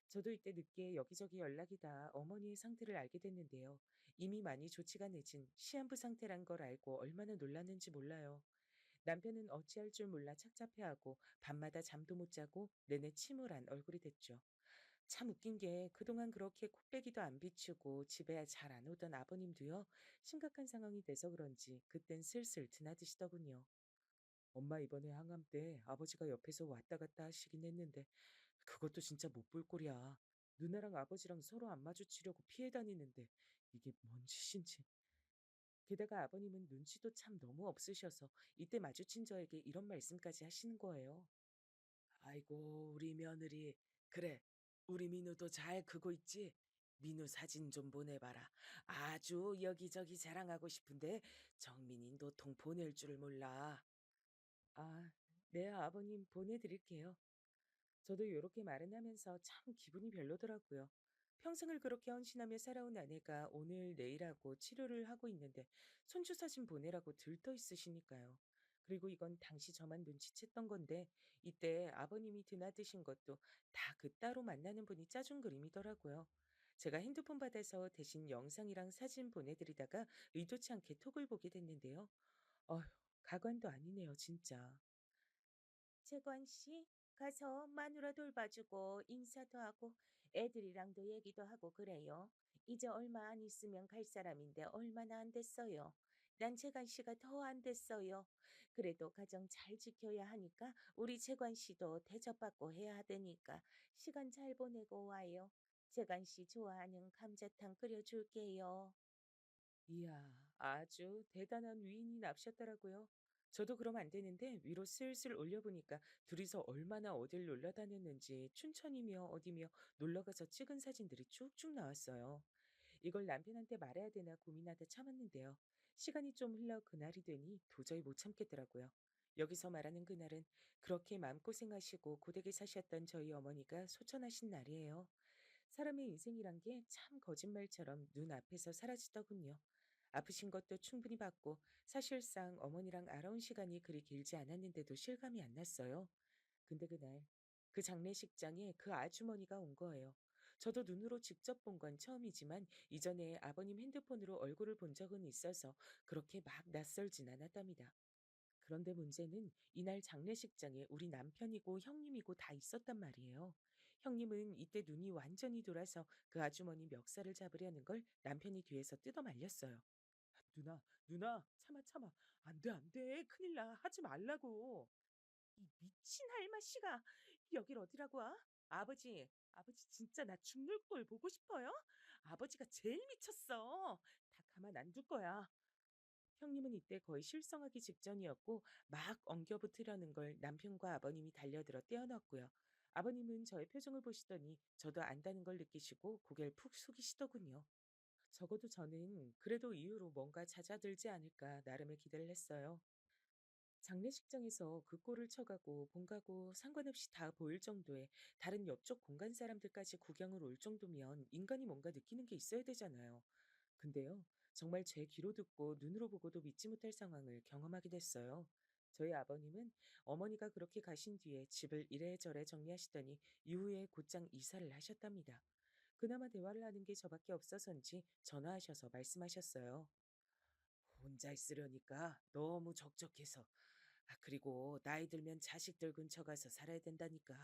[SPEAKER 3] 저도 이때 늦게 여기저기 연락이 다 어머니의 상태를 알게 됐는데요. 이미 많이 조치가 늦은 시한부 상태란 걸 알고 얼마나 놀랐는지 몰라요. 남편은 어찌할 줄 몰라 착잡해하고 밤마다 잠도 못 자고 내내 침울한 얼굴이 됐죠. 참 웃긴 게 그동안 그렇게 코빼기도 안 비추고 집에 잘 안 오던 아버님도요. 심각한 상황이 돼서 그런지 그땐 슬슬 드나드시더군요. 엄마 이번에 항암 때 아버지가 옆에서 왔다 갔다 하시긴 했는데 그것도 진짜 못 볼 꼴이야. 누나랑 아버지랑 서로 안 마주치려고 피해 다니는데 이게 뭔 짓인지. 게다가 아버님은 눈치도 참 너무 없으셔서 이때 마주친 저에게 이런 말씀까지 하시는 거예요. 아이고, 우리 며느리. 그래, 우리 민우도 잘 크고 있지? 민우 사진 좀 보내봐라. 아주 여기저기 자랑하고 싶은데 정민이 노통 보낼 줄 몰라. 아, 네, 아버님 보내드릴게요. 저도 이렇게 말은 하면서 참 기분이 별로더라고요. 평생을 그렇게 헌신하며 살아온 아내가 오늘 내일하고 치료를 하고 있는데 손주 사진 보내라고 들떠 있으시니까요. 그리고 이건 당시 저만 눈치챘던 건데 이때 아버님이 드나드신 것도 다 그 따로 만나는 분이 짜준 그림이더라고요. 제가 핸드폰 받아서 대신 영상이랑 사진 보내드리다가 의도치 않게 톡을 보게 됐는데요. 어휴, 가관도 아니네요, 진짜. 채관 씨? 가서 마누라 돌봐주고 인사도 하고 애들이랑도 얘기도 하고 그래요. 이제 얼마 안 있으면 갈 사람인데 얼마나 안 됐어요. 난 재관 씨가 더 안 됐어요. 그래도 가정 잘 지켜야 하니까 우리 재관 씨도 대접받고 해야 하니까 시간 잘 보내고 와요. 재관 씨 좋아하는 감자탕 끓여줄게요. 이야, 아주 대단한 위인이 납셨더라고요. 저도 그럼 안 되는데 위로 슬슬 올려보니까 둘이서 얼마나 어딜 놀러 다녔는지 춘천이며 어디며 놀러가서 찍은 사진들이 쭉쭉 나왔어요. 이걸 남편한테 말해야 되나 고민하다 참았는데요. 시간이 좀 흘러 그날이 되니 도저히 못 참겠더라고요. 여기서 말하는 그날은 그렇게 마음고생하시고 고되게 사셨던 저희 어머니가 소천하신 날이에요. 사람의 인생이란 게 참 거짓말처럼 눈앞에서 사라지더군요. 아프신 것도 충분히 봤고 사실상 어머니랑 알아온 시간이 그리 길지 않았는데도 실감이 안 났어요. 근데 그날 그 장례식장에 그 아주머니가 온 거예요. 저도 눈으로 직접 본 건 처음이지만 이전에 아버님 핸드폰으로 얼굴을 본 적은 있어서 그렇게 막 낯설진 않았답니다. 그런데 문제는 이날 장례식장에 우리 남편이고 형님이고 다 있었단 말이에요. 형님은 이때 눈이 완전히 돌아서 그 아주머니 멱살을 잡으려는 걸 남편이 뒤에서 뜯어 말렸어요. 누나, 누나, 참아, 참아. 안 돼, 안 돼. 큰일 나. 하지 말라고. 이 미친 할마 씨가 여길 어디라고 와? 아버지 진짜 나 죽는 꼴 보고 싶어요? 아버지가 제일 미쳤어. 다 가만 안 둘 거야. 형님은 이때 거의 실성하기 직전이었고 막 엉겨붙으려는 걸 남편과 아버님이 달려들어 떼어놨고요. 아버님은 저의 표정을 보시더니 저도 안다는 걸 느끼시고 고개를 푹 숙이시더군요. 적어도 저는 그래도 이후로 뭔가 잦아들지 않을까 나름의 기대를 했어요. 장례식장에서 그 꼴을 쳐가고 본가고 상관없이 다 보일 정도의 다른 옆쪽 공간 사람들까지 구경을 올 정도면 인간이 뭔가 느끼는 게 있어야 되잖아요. 근데요, 정말 제 귀로 듣고 눈으로 보고도 믿지 못할 상황을 경험하게 됐어요. 저희 아버님은 어머니가 그렇게 가신 뒤에 집을 이래저래 정리하시더니 이후에 곧장 이사를 하셨답니다. 그나마 대화를 하는 게 저밖에 없어서인지 전화하셔서 말씀하셨어요. 혼자 있으려니까 너무 적적해서. 아, 그리고 나이 들면 자식들 근처 가서 살아야 된다니까.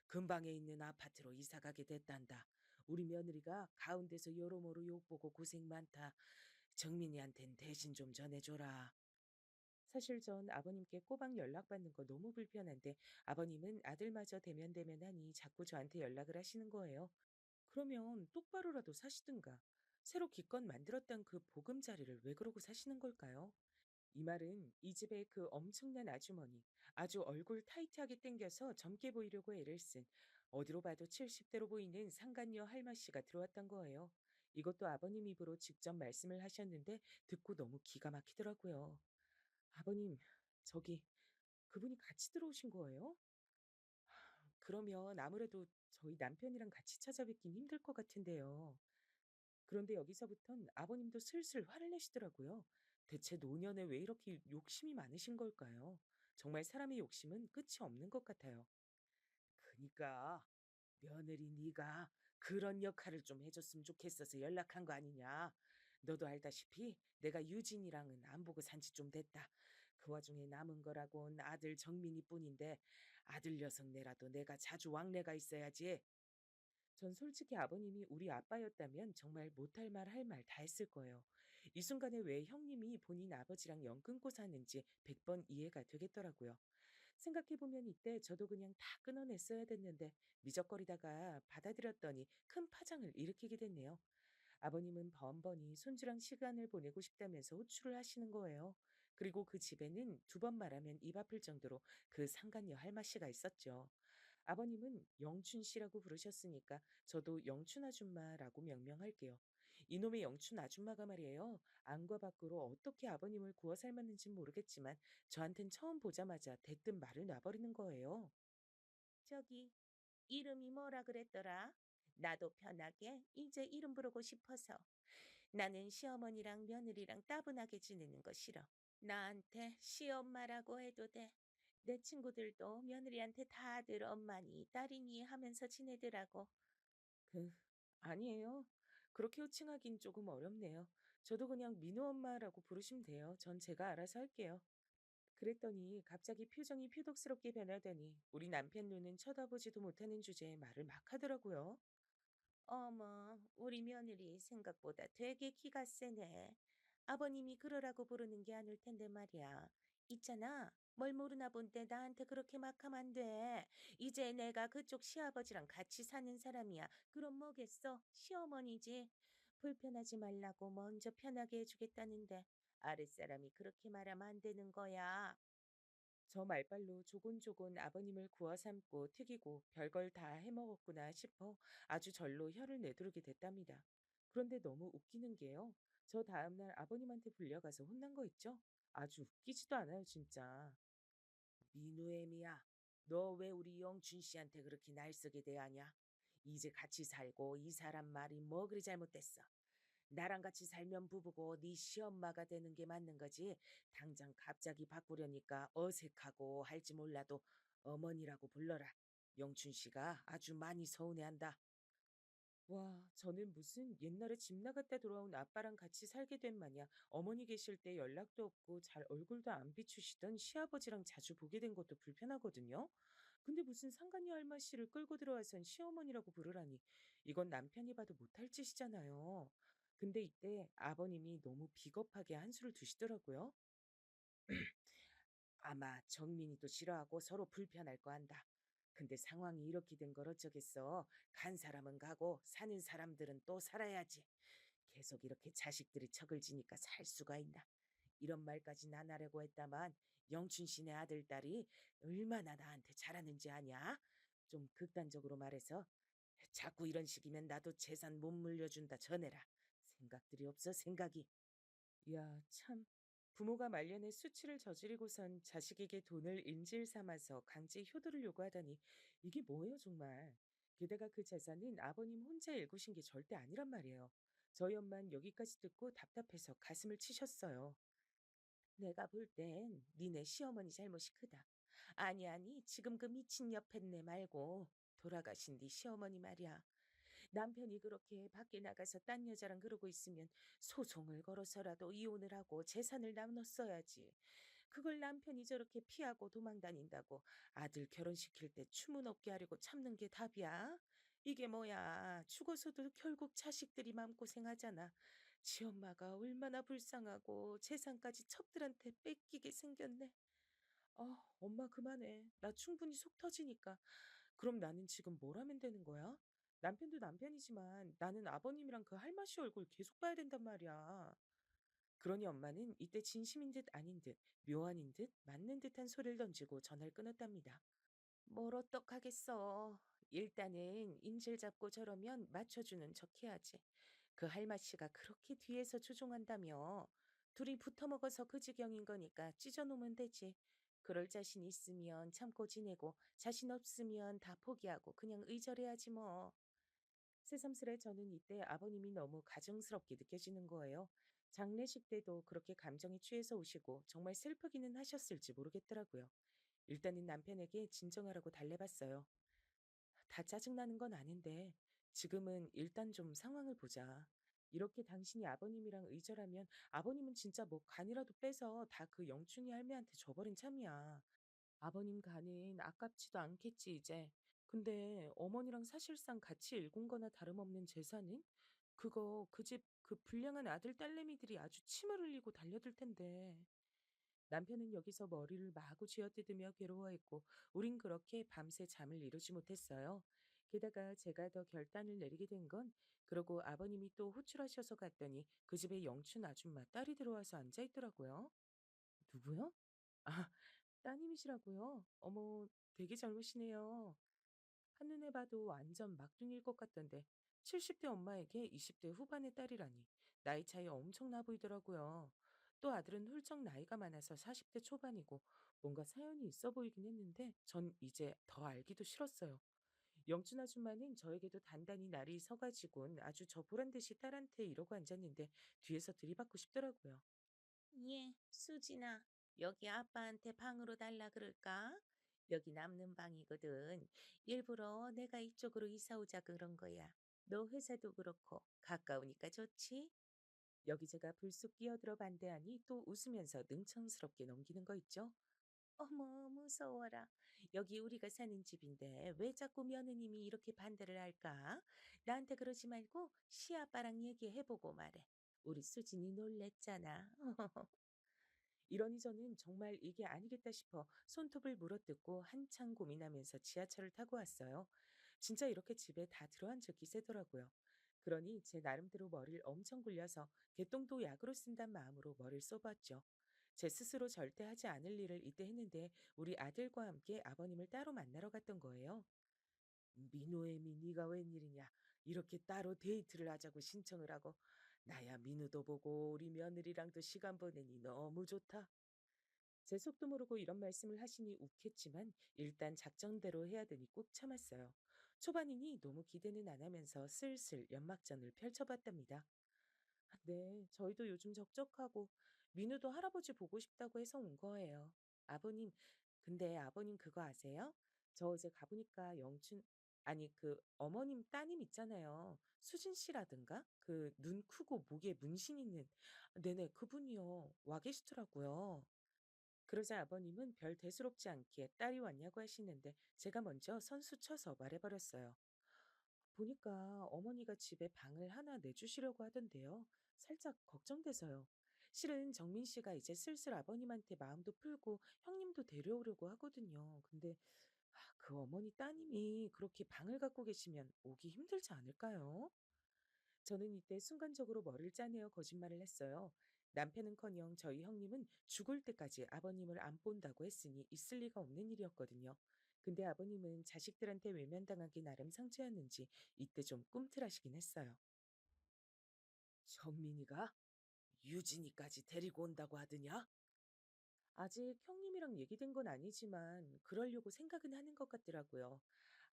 [SPEAKER 3] 근방에 있는 아파트로 이사 가게 됐단다. 우리 며느리가 가운데서 여러모로 욕보고 고생 많다. 정민이한텐 대신 좀 전해줘라. 사실 전 아버님께 꼬박 연락받는 거 너무 불편한데 아버님은 아들마저 대면대면하니 자꾸 저한테 연락을 하시는 거예요. 그러면 똑바로라도 사시든가. 새로 기껏 만들었던 그 보금자리를 왜 그러고 사시는 걸까요? 이 말은 이 집의 그 엄청난 아주머니, 아주 얼굴 타이트하게 당겨서 젊게 보이려고 애를 쓴 어디로 봐도 70대로 보이는 상간녀 할머씨가 들어왔던 거예요. 이것도 아버님 입으로 직접 말씀을 하셨는데 듣고 너무 기가 막히더라고요. 아버님, 저기 그분이 같이 들어오신 거예요? 그러면 아무래도 저희 남편이랑 같이 찾아뵙긴 힘들 것 같은데요. 그런데 여기서부턴 아버님도 슬슬 화를 내시더라고요. 대체 노년에 왜 이렇게 욕심이 많으신 걸까요? 정말 사람의 욕심은 끝이 없는 것 같아요. 그니까 며느리 네가 그런 역할을 좀 해줬으면 좋겠어서 연락한 거 아니냐. 너도 알다시피 내가 유진이랑은 안 보고 산지 좀 됐다. 그 와중에 남은 거라곤 아들 정민이 뿐인데 아들 녀석네라도 내가 자주 왕래가 있어야지. 전 솔직히 아버님이 우리 아빠였다면 정말 못할 말 할 말 다 했을 거예요. 이 순간에 왜 형님이 본인 아버지랑 연 끊고 사는지 100번 이해가 되겠더라고요. 생각해보면 이때 저도 그냥 다 끊어냈어야 됐는데 미적거리다가 받아들였더니 큰 파장을 일으키게 됐네요. 아버님은 번번이 손주랑 시간을 보내고 싶다면서 호출을 하시는 거예요. 그리고 그 집에는 두 번 말하면 입 아플 정도로 그 상간녀 할마씨가 있었죠. 아버님은 영춘 씨라고 부르셨으니까 저도 영춘 아줌마라고 명명할게요. 이놈의 영춘 아줌마가 말이에요. 안과 밖으로 어떻게 아버님을 구워 삶았는진 모르겠지만 저한텐 처음 보자마자 대뜸 말을 놔버리는 거예요. 저기, 이름이 뭐라 그랬더라? 나도 편하게 이제 이름 부르고 싶어서. 나는 시어머니랑 며느리랑 따분하게 지내는 거 싫어. 나한테 시엄마라고 해도 돼. 내 친구들도 며느리한테 다들 엄마니 딸이니 하면서 지내더라고. 그, 아니에요. 그렇게 호칭하긴 조금 어렵네요. 저도 그냥 민호 엄마라고 부르시면 돼요. 전 제가 알아서 할게요. 그랬더니 갑자기 표정이 표독스럽게 변하더니 우리 남편 눈은 쳐다보지도 못하는 주제에 말을 막 하더라고요. 어머, 우리 며느리 생각보다 되게 기가 세네. 아버님이 그러라고 부르는 게 아닐 텐데 말이야. 있잖아. 뭘 모르나 본데 나한테 그렇게 막 하면 안 돼. 이제 내가 그쪽 시아버지랑 같이 사는 사람이야. 그럼 뭐겠어? 시어머니지. 불편하지 말라고 먼저 편하게 해주겠다는데 아랫사람이 그렇게 말하면 안 되는 거야. 저 말발로 조곤조곤 아버님을 구워 삶고 튀기고 별걸 다 해먹었구나 싶어 아주 절로 혀를 내두르게 됐답니다. 그런데 너무 웃기는 게요. 저 다음날 아버님한테 불려가서 혼난 거 있죠? 아주 웃기지도 않아요, 진짜. 민우애미야, 너 왜 우리 영춘 씨한테 그렇게 날쌔게 대하냐? 이제 같이 살고 이 사람 말이 뭐 그리 잘못됐어? 나랑 같이 살면 부부고 네 시엄마가 되는 게 맞는 거지. 당장 갑자기 바꾸려니까 어색하고 할지 몰라도 어머니라고 불러라. 영춘 씨가 아주 많이 서운해한다. 와, 저는 무슨 옛날에 집 나갔다 돌아온 아빠랑 같이 살게 된 마냥 어머니 계실 때 연락도 없고 잘 얼굴도 안 비추시던 시아버지랑 자주 보게 된 것도 불편하거든요. 근데 무슨 상간녀 할머니를 끌고 들어와선 시어머니라고 부르라니 이건 남편이 봐도 못할 짓이잖아요. 근데 이때 아버님이 너무 비겁하게 한수를 두시더라고요. 아마 정민이도 싫어하고 서로 불편할 거 안다. 근데 상황이 이렇게 된 걸 어쩌겠어. 간 사람은 가고 사는 사람들은 또 살아야지. 계속 이렇게 자식들이 척을 지니까 살 수가 있나. 이런 말까지 안 하려고 했다만 영춘 씨네 아들 딸이 얼마나 나한테 잘하는지 아냐? 좀 극단적으로 말해서 자꾸 이런 식이면 나도 재산 못 물려준다 전해라. 생각들이 없어 생각이. 이야, 참. 부모가 말년에 수치를 저지르고선 자식에게 돈을 인질 삼아서 강제 효도를 요구하다니 이게 뭐예요, 정말. 게다가 그 재산은 아버님 혼자 일구신 게 절대 아니란 말이에요. 저희 엄만 여기까지 듣고 답답해서 가슴을 치셨어요. 내가 볼 땐 니네 시어머니 잘못이 크다. 아니, 아니, 지금 그 미친 옆했네 말고 돌아가신 네 시어머니 말이야. 남편이 그렇게 밖에 나가서 딴 여자랑 그러고 있으면 소송을 걸어서라도 이혼을 하고 재산을 나눴어야지. 그걸 남편이 저렇게 피하고 도망 다닌다고 아들 결혼시킬 때 추문 없게 하려고 참는 게 답이야? 이게 뭐야. 죽어서도 결국 자식들이 마음고생하잖아. 지 엄마가 얼마나 불쌍하고 재산까지 첩들한테 뺏기게 생겼네. 엄마 그만해. 나 충분히 속 터지니까. 그럼 나는 지금 뭘 하면 되는 거야? 남편도 남편이지만 나는 아버님이랑 그 할머니 얼굴 계속 봐야 된단 말이야. 그러니 엄마는 이때 진심인 듯 아닌 듯, 묘안인 듯, 맞는 듯한 소리를 던지고 전화를 끊었답니다. 뭘 어떡하겠어. 일단은 인질 잡고 저러면 맞춰주는 척 해야지. 그 할마씨가 그렇게 뒤에서 조종한다며. 둘이 붙어먹어서 그 지경인 거니까 찢어놓으면 되지. 그럴 자신 있으면 참고 지내고 자신 없으면 다 포기하고 그냥 의절해야지 뭐. 새삼스레 저는 이때 아버님이 너무 가증스럽게 느껴지는 거예요. 장례식 때도 그렇게 감정에 취해서 오시고 정말 슬프기는 하셨을지 모르겠더라고요. 일단은 남편에게 진정하라고 달래봤어요. 다 짜증나는 건 아닌데 지금은 일단 좀 상황을 보자. 이렇게 당신이 아버님이랑 의절하면 아버님은 진짜 뭐 간이라도 빼서 다 그 영춘이 할매한테 줘버린 참이야. 아버님 간은 아깝지도 않겠지 이제. 근데 어머니랑 사실상 같이 일군 거나 다름없는 재산은? 그거 그 집 그 불량한 아들 딸내미들이 아주 침을 흘리고 달려들 텐데. 남편은 여기서 머리를 마구 쥐어뜯으며 괴로워했고 우린 그렇게 밤새 잠을 이루지 못했어요. 게다가 제가 더 결단을 내리게 된 건 그러고 아버님이 또 호출하셔서 갔더니 그 집에 영춘 아줌마 딸이 들어와서 앉아 있더라고요. 누구요? 아, 따님이시라고요? 어머, 되게 젊으시네요. 한눈에 봐도 완전 막둥이일 것 같던데 70대 엄마에게 20대 후반의 딸이라니 나이 차이 엄청 나 보이더라고요. 또 아들은 훌쩍 나이가 많아서 40대 초반이고 뭔가 사연이 있어 보이긴 했는데 전 이제 더 알기도 싫었어요. 영춘 아줌마는 저에게도 단단히 날이 서가지곤 아주 저 보란 듯이 딸한테 이러고 앉았는데 뒤에서 들이받고 싶더라고요. 예, 수진아, 여기 아빠한테 방으로 달라 그럴까? 여기 남는 방이거든. 일부러 내가 이쪽으로 이사 오자 그런 거야. 너 회사도 그렇고 가까우니까 좋지? 여기 제가 불쑥 끼어들어 반대하니 또 웃으면서 능청스럽게 넘기는 거 있죠? 어머, 무서워라. 여기 우리가 사는 집인데 왜 자꾸 며느님이 이렇게 반대를 할까? 나한테 그러지 말고 시아빠랑 얘기해보고 말해. 우리 수진이 놀랬잖아. 이러니 저는 정말 이게 아니겠다 싶어 손톱을 물어뜯고 한참 고민하면서 지하철을 타고 왔어요. 진짜 이렇게 집에 다 들어앉을 기세더라고요. 그러니 제 나름대로 머리를 엄청 굴려서 개똥도 약으로 쓴단 마음으로 머리를 써봤죠. 제 스스로 절대 하지 않을 일을 이때 했는데 우리 아들과 함께 아버님을 따로 만나러 갔던 거예요. 민호애미 네가 웬일이냐. 이렇게 따로 데이트를 하자고 신청을 하고 나야 민우도 보고 우리 며느리랑도 시간 보내니 너무 좋다. 제 속도 모르고 이런 말씀을 하시니 욱했지만 일단 작정대로 해야 되니 꾹 참았어요. 초반이니 너무 기대는 안 하면서 슬슬 연막전을 펼쳐봤답니다. 아, 네, 저희도 요즘 적적하고 민우도 할아버지 보고 싶다고 해서 온 거예요. 아버님, 근데 아버님 그거 아세요? 저 어제 가보니까 아니 그 어머님 따님 있잖아요. 수진 씨라든가 그 눈 크고 목에 문신 있는 네네 그분이요. 와 계시더라고요. 그러자 아버님은 별 대수롭지 않게 딸이 왔냐고 하시는데 제가 먼저 선수 쳐서 말해버렸어요. 보니까 어머니가 집에 방을 하나 내주시려고 하던데요. 살짝 걱정돼서요. 실은 정민 씨가 이제 슬슬 아버님한테 마음도 풀고 형님도 데려오려고 하거든요. 근데 그 어머니 따님이 그렇게 방을 갖고 계시면 오기 힘들지 않을까요? 저는 이때 순간적으로 머리를 짜내어 거짓말을 했어요. 남편은커녕 저희 형님은 죽을 때까지 아버님을 안 본다고 했으니 있을 리가 없는 일이었거든요. 근데 아버님은 자식들한테 외면당하기 나름 상처였는지 이때 좀 꿈틀하시긴 했어요. 정민이가 유진이까지 데리고 온다고 하더냐? 아직 형님이랑 얘기된 건 아니지만 그러려고 생각은 하는 것 같더라고요.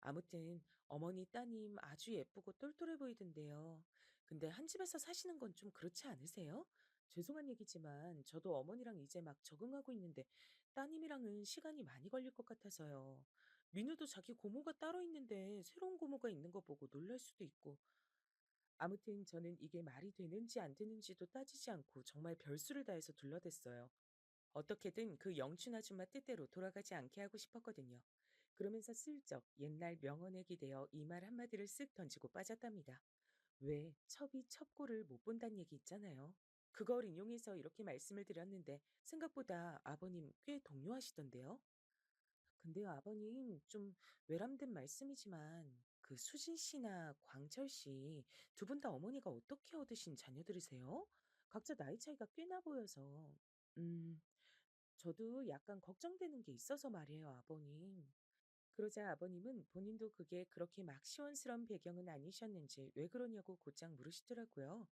[SPEAKER 3] 아무튼 어머니 따님 아주 예쁘고 똘똘해 보이던데요. 근데 한 집에서 사시는 건 좀 그렇지 않으세요? 죄송한 얘기지만 저도 어머니랑 이제 막 적응하고 있는데 따님이랑은 시간이 많이 걸릴 것 같아서요. 민우도 자기 고모가 따로 있는데 새로운 고모가 있는 거 보고 놀랄 수도 있고. 아무튼 저는 이게 말이 되는지 안 되는지도 따지지 않고 정말 별수를 다해서 둘러댔어요. 어떻게든 그 영춘 아줌마 뜻대로 돌아가지 않게 하고 싶었거든요. 그러면서 슬쩍 옛날 명언에 기대어 이 말 한마디를 쓱 던지고 빠졌답니다. 왜 첩이 첩고를 못 본다는 얘기 있잖아요. 그걸 인용해서 이렇게 말씀을 드렸는데 생각보다 아버님 꽤 동요하시던데요. 근데요, 아버님 좀 외람된 말씀이지만 그 수진 씨나 광철 씨 두 분 다 어머니가 어떻게 얻으신 자녀들이세요? 각자 나이 차이가 꽤나 보여서. 음, 저도 약간 걱정되는 게 있어서 말이에요, 아버님. 그러자 아버님은 본인도 그게 그렇게 막 시원스러운 배경은 아니셨는지 왜 그러냐고 곧장 물으시더라고요.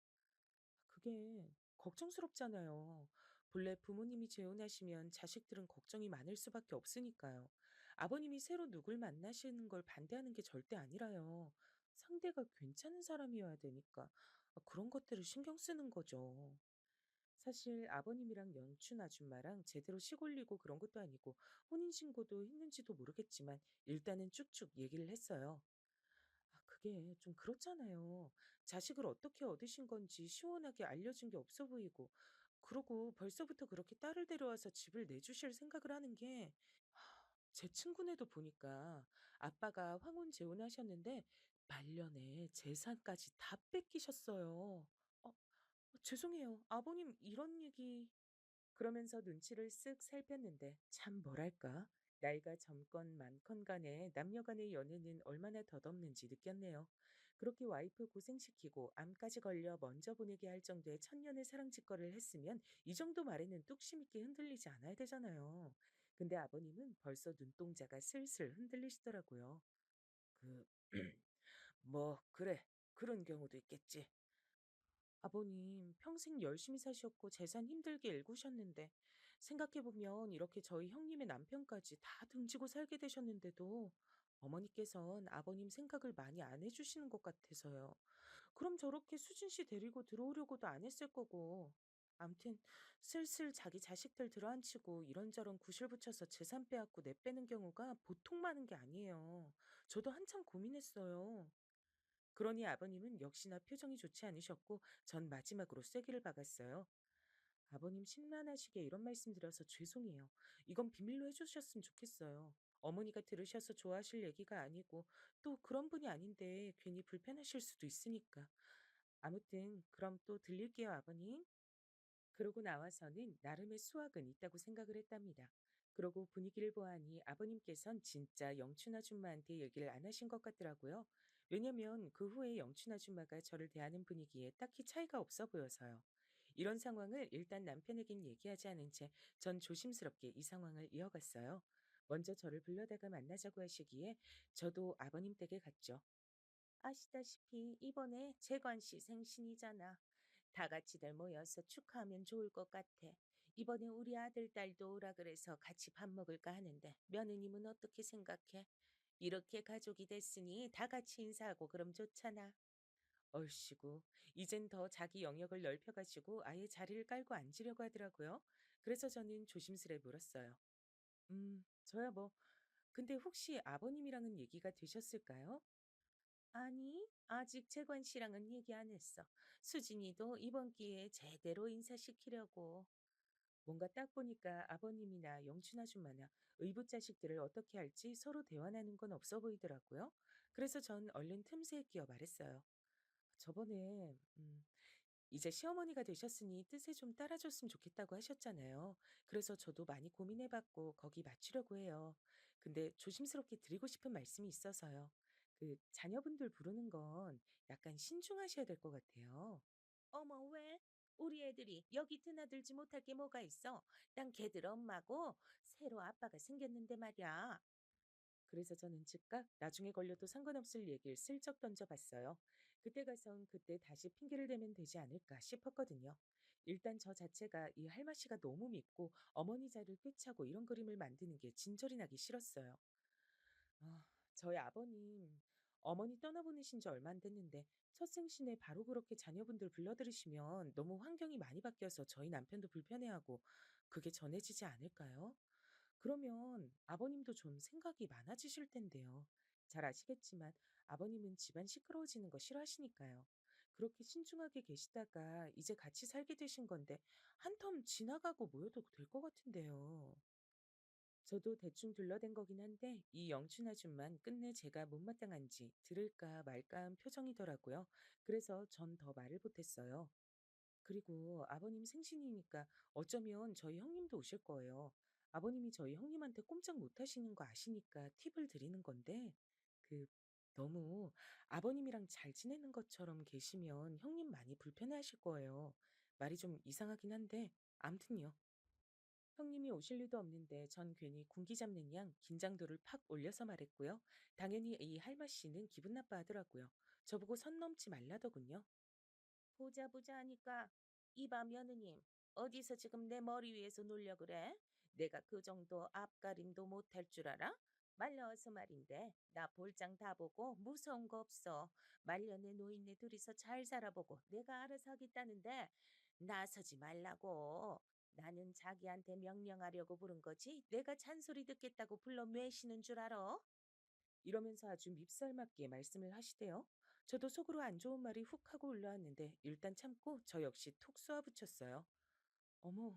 [SPEAKER 3] 그게 걱정스럽잖아요. 본래 부모님이 재혼하시면 자식들은 걱정이 많을 수밖에 없으니까요. 아버님이 새로 누굴 만나시는 걸 반대하는 게 절대 아니라요. 상대가 괜찮은 사람이어야 되니까 그런 것들을 신경 쓰는 거죠. 사실 아버님이랑 연춘 아줌마랑 제대로 시골리고 그런 것도 아니고 혼인신고도 했는지도 모르겠지만 일단은 쭉쭉 얘기를 했어요. 그게 좀 그렇잖아요. 자식을 어떻게 얻으신 건지 시원하게 알려준 게 없어 보이고, 그러고 벌써부터 그렇게 딸을 데려와서 집을 내주실 생각을 하는 게, 제 친구네도 보니까 아빠가 황혼 재혼하셨는데 말년에 재산까지 다 뺏기셨어요. 죄송해요. 아버님 이런 얘기. 그러면서 눈치를 쓱 살폈는데 참 뭐랄까 나이가 젊건 많건 간에 남녀 간의 연애는 얼마나 덧없는지 느꼈네요. 그렇게 와이프 고생시키고 암까지 걸려 먼저 보내게 할 정도의 천년의 사랑 직거를 했으면 이 정도 말에는 뚝심 있게 흔들리지 않아야 되잖아요. 근데 아버님은 벌써 눈동자가 슬슬 흔들리시더라고요. 그, 뭐, 그래. 그런 경우도 있겠지. 아버님, 평생 열심히 사셨고 재산 힘들게 일구셨는데, 생각해보면 이렇게 저희 형님의 남편까지 다 등지고 살게 되셨는데도 어머니께선 아버님 생각을 많이 안 해주시는 것 같아서요. 그럼 저렇게 수진 씨 데리고 들어오려고도 안 했을 거고. 암튼, 슬슬 자기 자식들 들어앉히고 이런저런 구실 붙여서 재산 빼앗고 내빼는 경우가 보통 많은 게 아니에요. 저도 한참 고민했어요. 그러니 아버님은 역시나 표정이 좋지 않으셨고 전 마지막으로 쐐기를 박았어요. 아버님 심란하시게 이런 말씀 드려서 죄송해요. 이건 비밀로 해주셨으면 좋겠어요. 어머니가 들으셔서 좋아하실 얘기가 아니고 또 그런 분이 아닌데 괜히 불편하실 수도 있으니까. 아무튼 그럼 또 들릴게요, 아버님. 그러고 나와서는 나름의 수학은 있다고 생각을 했답니다. 그러고 분위기를 보아하니 아버님께선 진짜 영춘 아줌마한테 얘기를 안 하신 것 같더라고요. 왜냐면 그 후에 영춘 아줌마가 저를 대하는 분위기에 딱히 차이가 없어 보여서요. 이런 상황을 일단 남편에겐 얘기하지 않은 채 전 조심스럽게 이 상황을 이어갔어요. 먼저 저를 불러다가 만나자고 하시기에 저도 아버님 댁에 갔죠. 아시다시피 이번에 재관 씨 생신이잖아. 다 같이들 모여서 축하하면 좋을 것 같아. 이번에 우리 아들, 딸도 오라 그래서 같이 밥 먹을까 하는데 며느님은 어떻게 생각해? 이렇게 가족이 됐으니 다 같이 인사하고 그럼 좋잖아. 얼씨구, 이젠 더 자기 영역을 넓혀가지고 아예 자리를 깔고 앉으려고 하더라고요. 그래서 저는 조심스레 물었어요. 저야 뭐, 근데 혹시 아버님이랑은 얘기가 되셨을까요? 아니, 아직 재관 씨랑은 얘기 안 했어. 수진이도 이번 기회에 제대로 인사시키려고. 뭔가 딱 보니까 아버님이나 영춘 아줌마나 의붓 자식들을 어떻게 할지 서로 대화하는 건 없어 보이더라고요. 그래서 전 얼른 틈새에 끼어 말했어요. 저번에 이제 시어머니가 되셨으니 뜻에 좀 따라줬으면 좋겠다고 하셨잖아요. 그래서 저도 많이 고민해봤고 거기 맞추려고 해요. 근데 조심스럽게 드리고 싶은 말씀이 있어서요. 그 자녀분들 부르는 건 약간 신중하셔야 될 것 같아요. 어머, 왜? 우리 애들이 여기 드나들지 못할 게 뭐가 있어? 난 걔들 엄마고 새로 아빠가 생겼는데 말이야. 그래서 저는 즉각 나중에 걸려도 상관없을 얘기를 슬쩍 던져봤어요. 그때 가선 그때 다시 핑계를 대면 되지 않을까 싶었거든요. 일단 저 자체가 이 할마 씨가 너무 믿고 어머니 자리를 꿰차고 이런 그림을 만드는 게 진절이 나기 싫었어요. 저희 아버님, 어머니 떠나보내신 지 얼마 안 됐는데 첫 생신에 바로 그렇게 자녀분들 불러들이시면 너무 환경이 많이 바뀌어서 저희 남편도 불편해하고 그게 전해지지 않을까요? 그러면 아버님도 좀 생각이 많아지실 텐데요. 잘 아시겠지만 아버님은 집안 시끄러워지는 거 싫어하시니까요. 그렇게 신중하게 계시다가 이제 같이 살게 되신 건데 한 텀 지나가고 모여도 될 것 같은데요. 저도 대충 둘러댄 거긴 한데 이 영춘 아줌만 끝내 제가 못마땅한지 들을까 말까 한 표정이더라고요. 그래서 전 더 말을 못했어요. 그리고 아버님 생신이니까 어쩌면 저희 형님도 오실 거예요. 아버님이 저희 형님한테 꼼짝 못 하시는 거 아시니까 팁을 드리는 건데, 그, 너무 아버님이랑 잘 지내는 것처럼 계시면 형님 많이 불편해 하실 거예요. 말이 좀 이상하긴 한데, 암튼요. 형님이 오실 리도 없는데 전 괜히 군기 잡는 양 긴장도를 팍 올려서 말했고요. 당연히 이 할마 씨는 기분 나빠하더라고요. 저보고 선 넘지 말라더군요. 보자 보자 하니까 이봐 며느님 어디서 지금 내 머리 위에서 놀려 그래? 내가 그 정도 앞가림도 못할 줄 알아? 말 나와서 말인데 나 볼장 다 보고 무서운 거 없어. 말년에 노인네 둘이서 잘 살아보고 내가 알아서 하겠다는데 나서지 말라고. 나는 자기한테 명령하려고 부른 거지 내가 잔소리 듣겠다고 불러 매시는 줄 알아? 이러면서 아주 밉살맞게 말씀을 하시대요. 저도 속으로 안 좋은 말이 훅 하고 올라왔는데 일단 참고 저 역시 톡 쏘아붙였어요. 어머,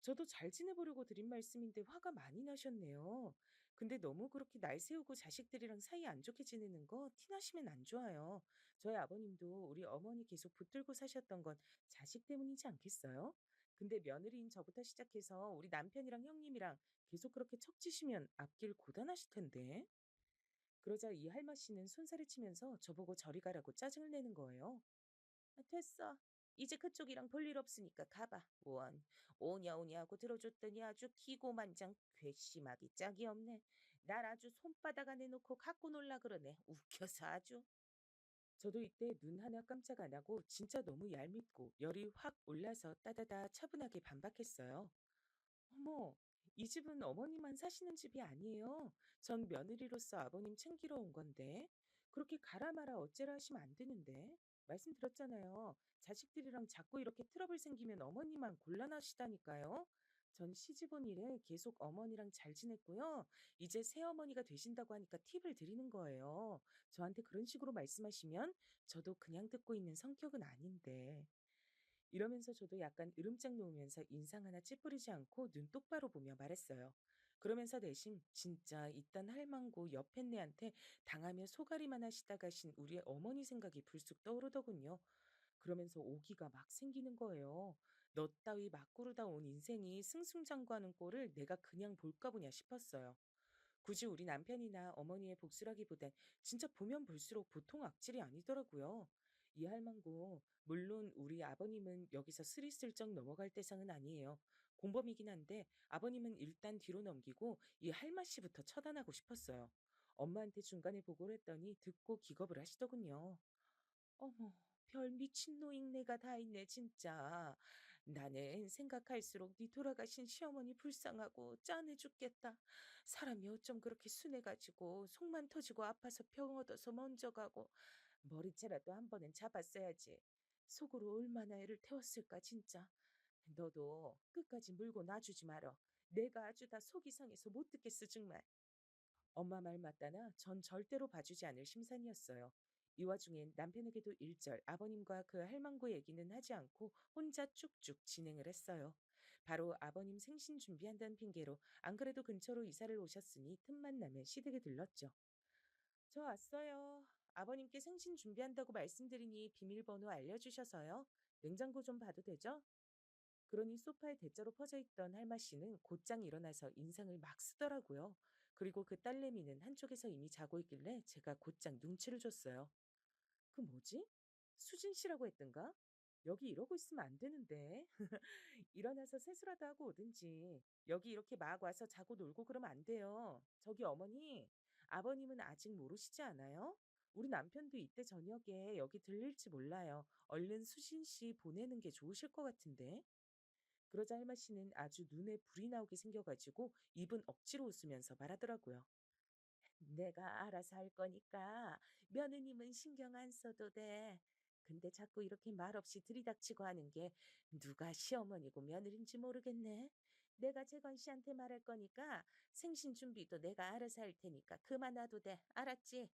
[SPEAKER 3] 저도 잘 지내보려고 드린 말씀인데 화가 많이 나셨네요. 근데 너무 그렇게 날 세우고 자식들이랑 사이 안 좋게 지내는 거 티나시면 안 좋아요. 저희 아버님도 우리 어머니 계속 붙들고 사셨던 건 자식 때문이지 않겠어요? 근데 며느리인 저부터 시작해서 우리 남편이랑 형님이랑 계속 그렇게 척지시면 앞길 고단하실 텐데. 그러자 이 할머 씨는 손살을 치면서 저보고 저리 가라고 짜증을 내는 거예요. 아, 됐어. 이제 그쪽이랑 볼 일 없으니까 가봐. 원. 오냐 오냐 하고 들어줬더니 아주 기고만장 괘씸하기 짝이 없네. 날 아주 손바닥 안에 놓고 갖고 놀라 그러네. 웃겨서 아주. 저도 이때 눈 하나 깜짝 안 하고 진짜 너무 얄밉고 열이 확 올라서 따다다 차분하게 반박했어요. 어머, 이 집은 어머니만 사시는 집이 아니에요. 전 며느리로서 아버님 챙기러 온 건데. 그렇게 가라 마라 어째라 하시면 안 되는데. 말씀드렸잖아요. 자식들이랑 자꾸 이렇게 트러블 생기면 어머니만 곤란하시다니까요. 전 시집 온 이래 계속 어머니랑 잘 지냈고요. 이제 새어머니가 되신다고 하니까 팁을 드리는 거예요. 저한테 그런 식으로 말씀하시면 저도 그냥 듣고 있는 성격은 아닌데. 이러면서 저도 약간 으름장 놓으면서 인상 하나 찌푸리지 않고 눈 똑바로 보며 말했어요. 그러면서 대신 진짜 이딴 할망구 옆했네한테 당하며 소가리만 하시다 가신 우리 어머니 생각이 불쑥 떠오르더군요. 그러면서 오기가 막 생기는 거예요. 너 따위 막 구르다 온 인생이 승승장구하는 꼴을 내가 그냥 볼까 보냐 싶었어요. 굳이 우리 남편이나 어머니의 복수라기보단 진짜 보면 볼수록 보통 악질이 아니더라고요. 이 할망구, 물론 우리 아버님은 여기서 스리슬쩍 넘어갈 대상은 아니에요. 공범이긴 한데 아버님은 일단 뒤로 넘기고 이 할마 씨부터 처단하고 싶었어요. 엄마한테 중간에 보고를 했더니 듣고 기겁을 하시더군요. 어머, 별 미친노인 내가 다 있네, 진짜. 나는 생각할수록 네 돌아가신 시어머니 불쌍하고 짠해 죽겠다. 사람이 어쩜 그렇게 순해가지고 속만 터지고 아파서 병 얻어서 먼저 가고 머리채라도 한 번은 잡았어야지. 속으로 얼마나 애를 태웠을까, 진짜. 너도 끝까지 물고 놔주지 말어. 내가 아주 다 속이 상해서 못 듣겠어, 정말. 엄마 말 맞다나 전 절대로 봐주지 않을 심산이었어요. 이 와중엔 남편에게도 일절 아버님과 그 할망구 얘기는 하지 않고 혼자 쭉쭉 진행을 했어요. 바로 아버님 생신 준비한다는 핑계로 안 그래도 근처로 이사를 오셨으니 틈만 나면 시댁에 들렀죠. 저 왔어요. 아버님께 생신 준비한다고 말씀드리니 비밀번호 알려주셔서요. 냉장고 좀 봐도 되죠? 그러니 소파에 대자로 퍼져 있던 할마 씨는 곧장 일어나서 인상을 막 쓰더라고요. 그리고 그 딸내미는 한쪽에서 이미 자고 있길래 제가 곧장 눈치를 줬어요. 그 뭐지? 수진 씨라고 했던가? 여기 이러고 있으면 안 되는데. 일어나서 세수라도 하고 오든지. 여기 이렇게 막 와서 자고 놀고 그러면 안 돼요. 저기 어머니, 아버님은 아직 모르시지 않아요? 우리 남편도 이때 저녁에 여기 들릴지 몰라요. 얼른 수진 씨 보내는 게 좋으실 것 같은데. 그러자 할마 씨는 아주 눈에 불이 나오게 생겨가지고 입은 억지로 웃으면서 말하더라고요. 내가 알아서 할 거니까 며느님은 신경 안 써도 돼. 근데 자꾸 이렇게 말없이 들이닥치고 하는 게 누가 시어머니고 며느리인지 모르겠네. 내가 재건 씨한테 말할 거니까 생신 준비도 내가 알아서 할 테니까 그만 놔도 돼. 알았지?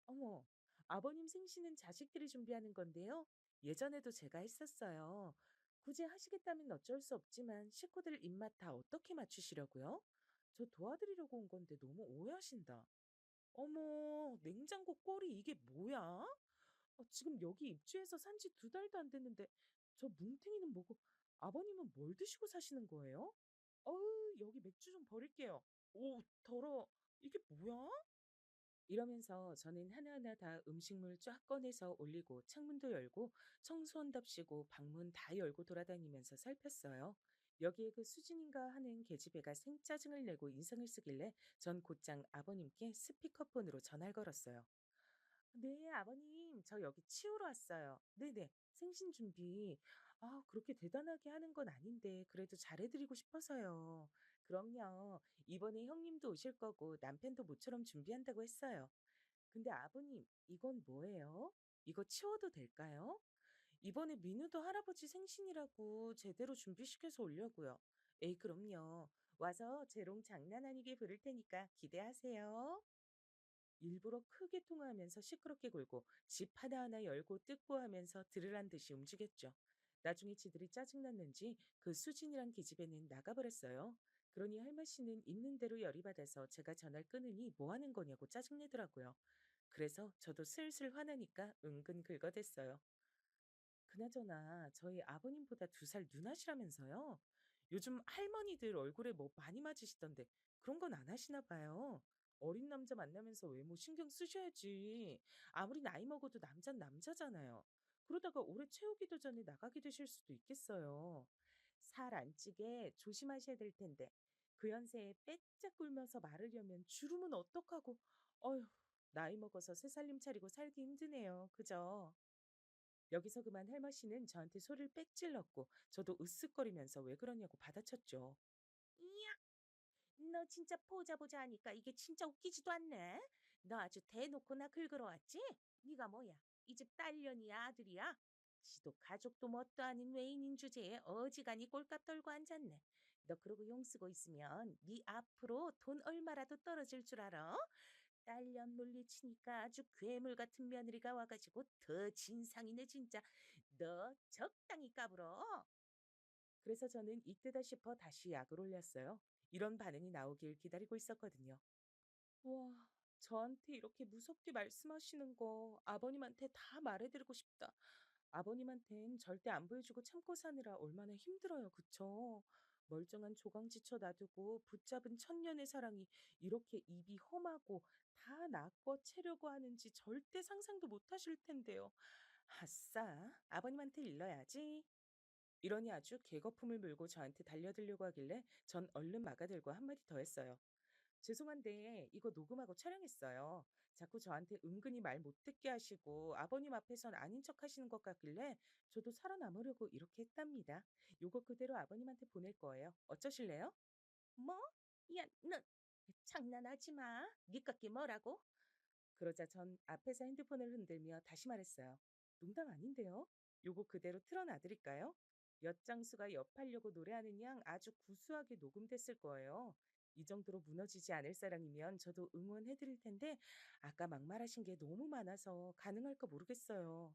[SPEAKER 3] 어머, 아버님 생신은 자식들이 준비하는 건데요. 예전에도 제가 했었어요. 굳이 하시겠다면 어쩔 수 없지만 식구들 입맛 다 어떻게 맞추시려고요? 저 도와드리려고 온 건데 너무 오해하신다. 어머, 냉장고 꼴이 이게 뭐야? 지금 여기 입주해서 산지 2달도 안 됐는데 저 뭉탱이는 뭐고 아버님은 뭘 드시고 사시는 거예요? 어우, 여기 맥주 좀 버릴게요. 오, 더러. 이게 뭐야? 이러면서 저는 하나하나 다 음식물 쫙 꺼내서 올리고 창문도 열고 청소한답시고 방문 다 열고 돌아다니면서 살폈어요. 여기에 그 수진인가 하는 계집애가 생짜증을 내고 인상을 쓰길래 전 곧장 아버님께 스피커폰으로 전화를 걸었어요. 네, 아버님, 저 여기 치우러 왔어요. 네네, 생신 준비. 아, 그렇게 대단하게 하는 건 아닌데, 그래도 잘해드리고 싶어서요. 그럼요. 이번에 형님도 오실 거고, 남편도 모처럼 준비한다고 했어요. 근데 아버님, 이건 뭐예요? 이거 치워도 될까요? 이번에 민우도 할아버지 생신이라고 제대로 준비시켜서 오려고요. 에이, 그럼요. 와서 재롱 장난 아니게 부를 테니까 기대하세요. 일부러 크게 통화하면서 시끄럽게 굴고 집 하나하나 열고 뜯고 하면서 들으란 듯이 움직였죠. 나중에 지들이 짜증났는지 그 수진이란 기집애는 나가버렸어요. 그러니 할마 씨는 있는 대로 열이 받아서 제가 전화를 끊으니 뭐 하는 거냐고 짜증내더라고요. 그래서 저도 슬슬 화나니까 은근 긁어댔어요. 그나저나 저희 아버님보다 2살 누나시라면서요? 요즘 할머니들 얼굴에 뭐 많이 맞으시던데 그런 건 안 하시나 봐요. 어린 남자 만나면서 외모 신경 쓰셔야지. 아무리 나이 먹어도 남잔 남자잖아요. 그러다가 오래 채우기도 전에 나가게 되실 수도 있겠어요. 살 안 찌게 조심하셔야 될 텐데 그 연세에 빼짝 굴면서 마르려면 주름은 어떡하고. 어휴, 나이 먹어서 새 살림 차리고 살기 힘드네요. 그죠? 여기서 그만 할머 씨는 저한테 소리를 빽 질렀고 저도 으쓱거리면서 왜 그러냐고 받아쳤죠. 이야, 너 진짜 보자 보자 하니까 이게 진짜 웃기지도 않네. 너 아주 대놓고 나 긁으러 왔지? 네가 뭐야? 이 집 딸년이야 아들이야? 지도 가족도 뭣도 아닌 외인인 주제에 어지간히 꼴값 떨고 앉았네. 너 그러고 용 쓰고 있으면 네 앞으로 돈 얼마라도 떨어질 줄 알아? 딸년 물리치니까 아주 괴물 같은 며느리가 와가지고 더 진상이네 진짜. 너 적당히 까불어. 그래서 저는 이때다 싶어 다시 약을 올렸어요. 이런 반응이 나오길 기다리고 있었거든요. 와, 저한테 이렇게 무섭게 말씀하시는 거 아버님한테 다 말해드리고 싶다. 아버님한텐 절대 안 보여주고 참고 사느라 얼마나 힘들어요. 그쵸? 멀쩡한 조강지처 놔두고 붙잡은 천년의 사랑이 이렇게 입이 험하고 다 낚어 채려고 하는지 절대 상상도 못 하실 텐데요. 아싸, 아버님한테 일러야지. 이러니 아주 개거품을 물고 저한테 달려들려고 하길래 전 얼른 막아들고 한마디 더 했어요. 죄송한데 이거 녹음하고 촬영했어요. 자꾸 저한테 은근히 말 못 듣게 하시고 아버님 앞에선 아닌 척 하시는 것 같길래 저도 살아남으려고 이렇게 했답니다. 요거 그대로 아버님한테 보낼 거예요. 어쩌실래요? 뭐? 야, 너 장난하지 마. 니까 게 뭐라고? 그러자 전 앞에서 핸드폰을 흔들며 다시 말했어요. 농담 아닌데요? 요거 그대로 틀어놔드릴까요? 엿장수가 엿하려고 노래하는 양 아주 구수하게 녹음됐을 거예요. 이 정도로 무너지지 않을 사람이면 저도 응원해드릴 텐데 아까 막말하신 게 너무 많아서 가능할까 모르겠어요.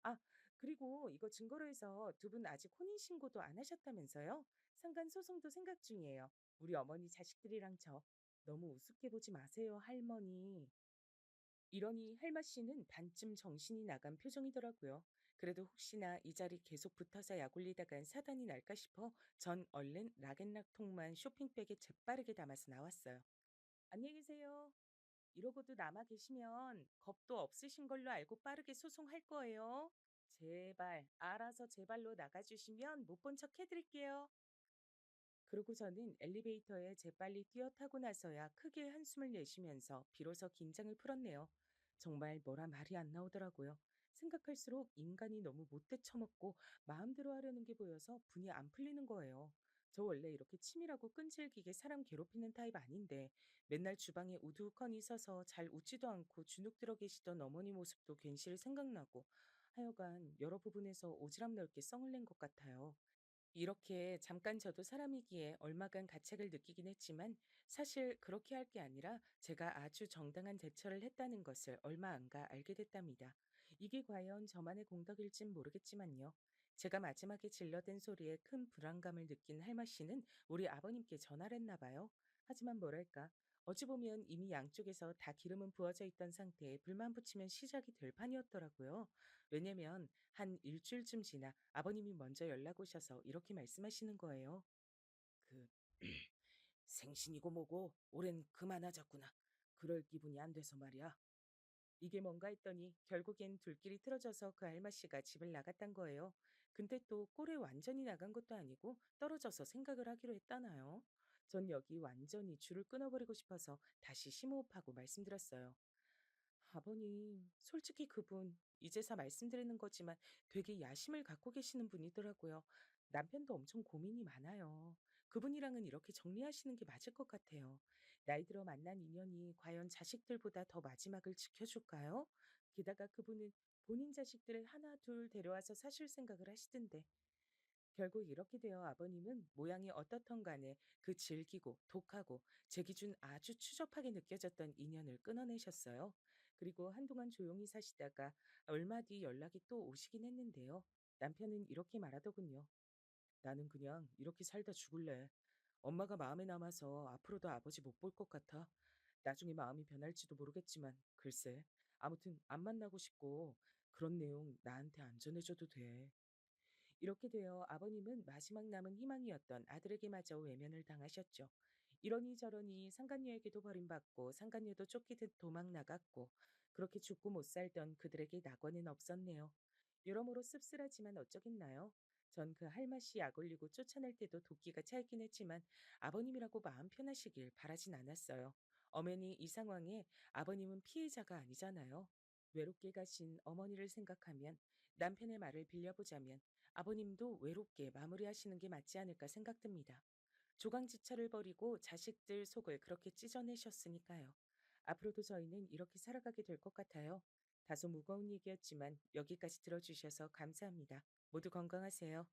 [SPEAKER 3] 아, 그리고 이거 증거로 해서 두 분 아직 혼인신고도 안 하셨다면서요? 상간 소송도 생각 중이에요. 우리 어머니 자식들이랑 저. 너무 우습게 보지 마세요, 할머니. 이러니 헬마 씨는 반쯤 정신이 나간 표정이더라고요. 그래도 혹시나 이 자리 계속 붙어서 약 올리다간 사단이 날까 싶어 전 얼른 락앤락통만 쇼핑백에 재빠르게 담아서 나왔어요. 안녕히 계세요. 이러고도 남아 계시면 겁도 없으신 걸로 알고 빠르게 소송할 거예요. 제발 알아서 제 발로 나가주시면 못 본 척 해드릴게요. 그러고 저는 엘리베이터에 재빨리 뛰어 타고 나서야 크게 한숨을 내쉬면서 비로소 긴장을 풀었네요. 정말 뭐라 말이 안 나오더라고요. 생각할수록 인간이 너무 못돼 처먹고 마음대로 하려는 게 보여서 분이 안 풀리는 거예요. 저 원래 이렇게 치밀하고 끈질기게 사람 괴롭히는 타입 아닌데 맨날 주방에 우두커니 서서 잘 웃지도 않고 주눅 들어 계시던 어머니 모습도 괜시리 생각나고 하여간 여러 부분에서 오지랖 넓게 썽을 낸 것 같아요. 이렇게 잠깐 저도 사람이기에 얼마간 가책을 느끼긴 했지만 사실 그렇게 할 게 아니라 제가 아주 정당한 대처를 했다는 것을 얼마 안 가 알게 됐답니다. 이게 과연 저만의 공덕일진 모르겠지만요. 제가 마지막에 질러댄 소리에 큰 불안감을 느낀 할마 씨는 우리 아버님께 전화를 했나 봐요. 하지만 뭐랄까. 어찌 보면 이미 양쪽에서 다 기름은 부어져 있던 상태에 불만 붙이면 시작이 될 판이었더라고요. 왜냐면 한 일주일쯤 지나 아버님이 먼저 연락 오셔서 이렇게 말씀하시는 거예요. 그 생신이고 뭐고 올해는 그만하자꾸나. 그럴 기분이 안 돼서 말이야. 이게 뭔가 했더니 결국엔 둘끼리 틀어져서 그 알마 씨가 집을 나갔단 거예요. 근데 또 꼴에 완전히 나간 것도 아니고 떨어져서 생각을 하기로 했다나요? 전 여기 완전히 줄을 끊어버리고 싶어서 다시 심호흡하고 말씀드렸어요. 아버님, 솔직히 그분 이제서 말씀드리는 거지만 되게 야심을 갖고 계시는 분이더라고요. 남편도 엄청 고민이 많아요. 그분이랑은 이렇게 정리하시는 게 맞을 것 같아요. 나이 들어 만난 인연이 과연 자식들보다 더 마지막을 지켜줄까요? 게다가 그분은 본인 자식들을 하나 둘 데려와서 사실 생각을 하시던데 결국 이렇게 되어 아버님은 모양이 어떻던 간에 그 질기고 독하고 제 기준 아주 추접하게 느껴졌던 인연을 끊어내셨어요. 그리고 한동안 조용히 사시다가 얼마 뒤 연락이 또 오시긴 했는데요. 남편은 이렇게 말하더군요. 나는 그냥 이렇게 살다 죽을래. 엄마가 마음에 남아서 앞으로도 아버지 못 볼 것 같아. 나중에 마음이 변할지도 모르겠지만 글쎄. 아무튼 안 만나고 싶고 그런 내용 나한테 안 전해줘도 돼. 이렇게 되어 아버님은 마지막 남은 희망이었던 아들에게마저 외면을 당하셨죠. 이러니 저러니 상간녀에게도 버림받고 상간녀도 쫓기듯 도망 나갔고 그렇게 죽고 못 살던 그들에게 낙원은 없었네요. 여러모로 씁쓸하지만 어쩌겠나요? 전 그 할맛이 약 올리고 쫓아낼 때도 도끼가 차있긴 했지만 아버님이라고 마음 편하시길 바라진 않았어요. 엄연히 이 상황에 아버님은 피해자가 아니잖아요. 외롭게 가신 어머니를 생각하면 남편의 말을 빌려보자면 아버님도 외롭게 마무리하시는 게 맞지 않을까 생각됩니다. 조강지처를 버리고 자식들 속을 그렇게 찢어내셨으니까요. 앞으로도 저희는 이렇게 살아가게 될 것 같아요. 다소 무거운 얘기였지만 여기까지 들어주셔서 감사합니다. 모두 건강하세요.